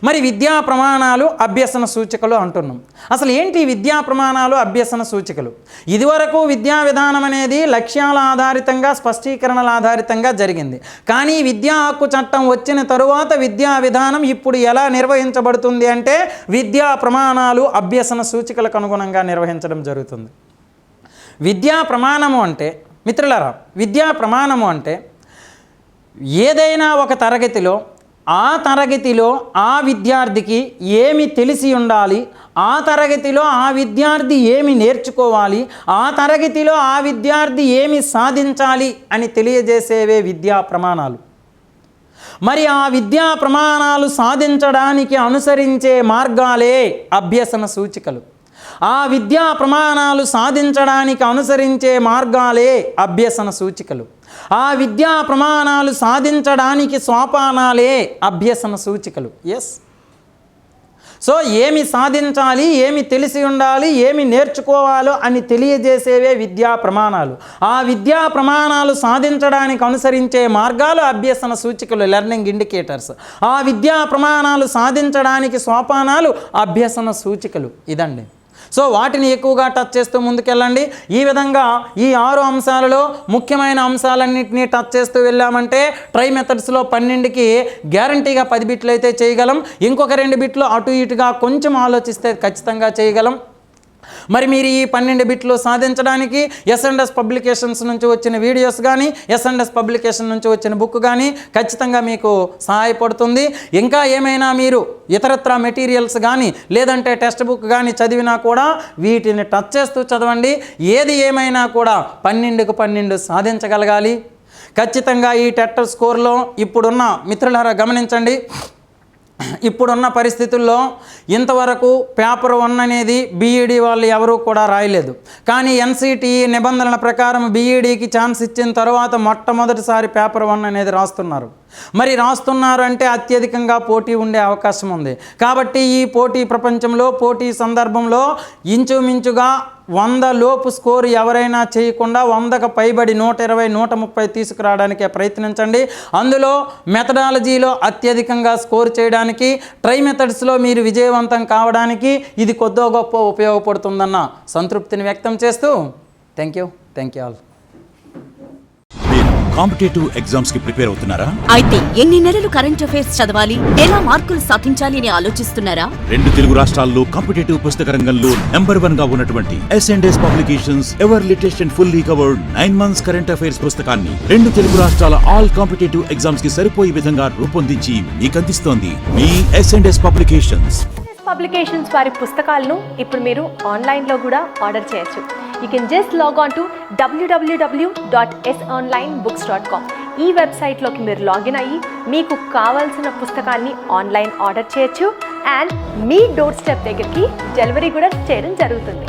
Speaker 4: మరి విద్యా ప్రమాణాలు, అభ్యసన సూచికలు అంటున్నాం. అసలు ఏంటి విద్యా ప్రమాణాలు, అభ్యసన సూచికలు? ఇదివరకు విద్యా విధానం అనేది లక్ష్యాల ఆధారితంగా, స్పష్టీకరణల ఆధారితంగా జరిగింది. కానీ విద్యా హక్కు చట్టం వచ్చిన తరువాత విద్యా విధానం ఇప్పుడు ఎలా నిర్వహించబడుతుంది అంటే విద్యా ప్రమాణాలు, అభ్యసన సూచికలకు అనుగుణంగా నిర్వహించడం జరుగుతుంది. విద్యా ప్రమాణము అంటే మిత్రులారా, విద్యా ప్రమాణము అంటే ఏదైనా ఒక తరగతిలో ఆ తరగతిలో ఆ విద్యార్థికి ఏమి తెలిసి ఉండాలి, ఆ తరగతిలో ఆ విద్యార్థి ఏమి నేర్చుకోవాలి, ఆ తరగతిలో ఆ విద్యార్థి ఏమి సాధించాలి అని తెలియజేసేవే విద్యా ప్రమాణాలు. మరి ఆ విద్యా ప్రమాణాలు సాధించడానికి అనుసరించే మార్గాలే అభ్యసన సూచికలు. ఆ విద్యా ప్రమాణాలు సాధించడానికి అనుసరించే మార్గాలే అభ్యసన సూచికలు. ఆ విద్యా ప్రమాణాలు సాధించడానికి సోపానాలే అభ్యసన సూచికలు. ఎస్. సో ఏమి సాధించాలి, ఏమి తెలిసి ఉండాలి, ఏమి నేర్చుకోవాలో అని తెలియజేసేవే విద్యా ప్రమాణాలు. ఆ విద్యా ప్రమాణాలు సాధించడానికి అనుసరించే మార్గాలు అభ్యసన సూచికలు, లెర్నింగ్ ఇండికేటర్స్. ఆ విద్యా ప్రమాణాలు సాధించడానికి సోపానాలు అభ్యసన సూచికలు. ఇదండి. సో వాటిని ఎక్కువగా టచ్ చేస్తూ ముందుకెళ్ళండి. ఈ విధంగా ఈ 6 అంశాలలో ముఖ్యమైన అంశాలన్నింటినీ టచ్ చేస్తూ వెళ్ళామంటే ట్రై మెథడ్స్లో 12కి గ్యారంటీగా 10 బిట్లు అయితే చేయగలం. ఇంకొక 2 బిట్లు అటు ఇటుగా కొంచెం ఆలోచిస్తే ఖచ్చితంగా చేయగలం. మరి మీరు ఈ 12 బిట్లు సాధించడానికి S&S పబ్లికేషన్స్ నుంచి వచ్చిన వీడియోస్ కానీ, S&S పబ్లికేషన్ నుంచి వచ్చిన బుక్ కానీ ఖచ్చితంగా మీకు సహాయపడుతుంది. ఇంకా ఏమైనా మీరు ఇతరత్ర మెటీరియల్స్ కానీ లేదంటే టెక్స్ట్ బుక్ కానీ చదివినా కూడా వీటిని టచ్ చేస్తూ చదవండి. ఏది ఏమైనా కూడా 12కు 12 సాధించగలగాలి. ఖచ్చితంగా ఈ టెట్ స్కోర్లో ఇప్పుడున్న మిత్రులారా గమనించండి, ఇప్పుడున్న పరిస్థితుల్లో ఇంతవరకు పేపర్ 1 అనేది బీఈడీ వాళ్ళు ఎవరూ కూడా రాయలేదు. కానీ NCTE నిబంధనల ప్రకారం బీఈడీకి ఛాన్స్ ఇచ్చిన తర్వాత మొట్టమొదటిసారి పేపర్ 1 అనేది రాస్తున్నారు. మరి రాస్తున్నారు అంటే అత్యధికంగా పోటీ ఉండే అవకాశం ఉంది. కాబట్టి ఈ పోటీ ప్రపంచంలో, పోటీ సందర్భంలో ఇంచుమించుగా 100 లోపు స్కోర్ ఎవరైనా చేయకుండా 100కు పైబడి 120, 130 తీసుకురావడానికే ప్రయత్నించండి. అందులో మెథడాలజీలో అత్యధికంగా స్కోర్ చేయడానికి, ట్రై మెథడ్స్లో మీరు విజయవంతం కావడానికి ఇది కొద్దో గొప్ప ఉపయోగపడుతుందన్న సంతృప్తిని వ్యక్తం చేస్తూ thank you all.
Speaker 1: Competitive exams కి ప్రిపేర్ అవుతున్నారా?
Speaker 2: అయితే ఎన్ని నెలలు కరెంట్ అఫైర్స్ చదవాలి, ఎలా మార్కులు సాధించాలి అని ఆలోచిస్తున్నారా?
Speaker 1: 2 తెలుగు రాష్ట్రాల్లో కాంపిటేటివ్ పుస్తక రంగంలో నెంబర్ 1 గా ఉన్నటువంటి S&S publications ever latest and fully covered 9 months current affairs పుస్తకాన్ని 2 తెలుగు రాష్ట్రాల ఆల్ కాంపిటేటివ్ ఎగ్జామ్స్ కి సరిపోయే విధంగా రూపొందించి మీకు అందిస్తోంది మీ S&S
Speaker 3: పబ్లికేషన్స్ వారి పుస్తకాలను ఇప్పుడు మీరు ఆన్లైన్లో కూడా ఆర్డర్ చేయొచ్చు. You can just log on to www.sonlinebooks.com. ఈ వెబ్సైట్లోకి మీరు లాగిన్ అయ్యి మీకు కావాల్సిన పుస్తకాన్ని ఆన్లైన్ ఆర్డర్ చేయొచ్చు అండ్ మీ డోర్ స్టెప్ దగ్గరికి డెలివరీ కూడా చేయడం జరుగుతుంది.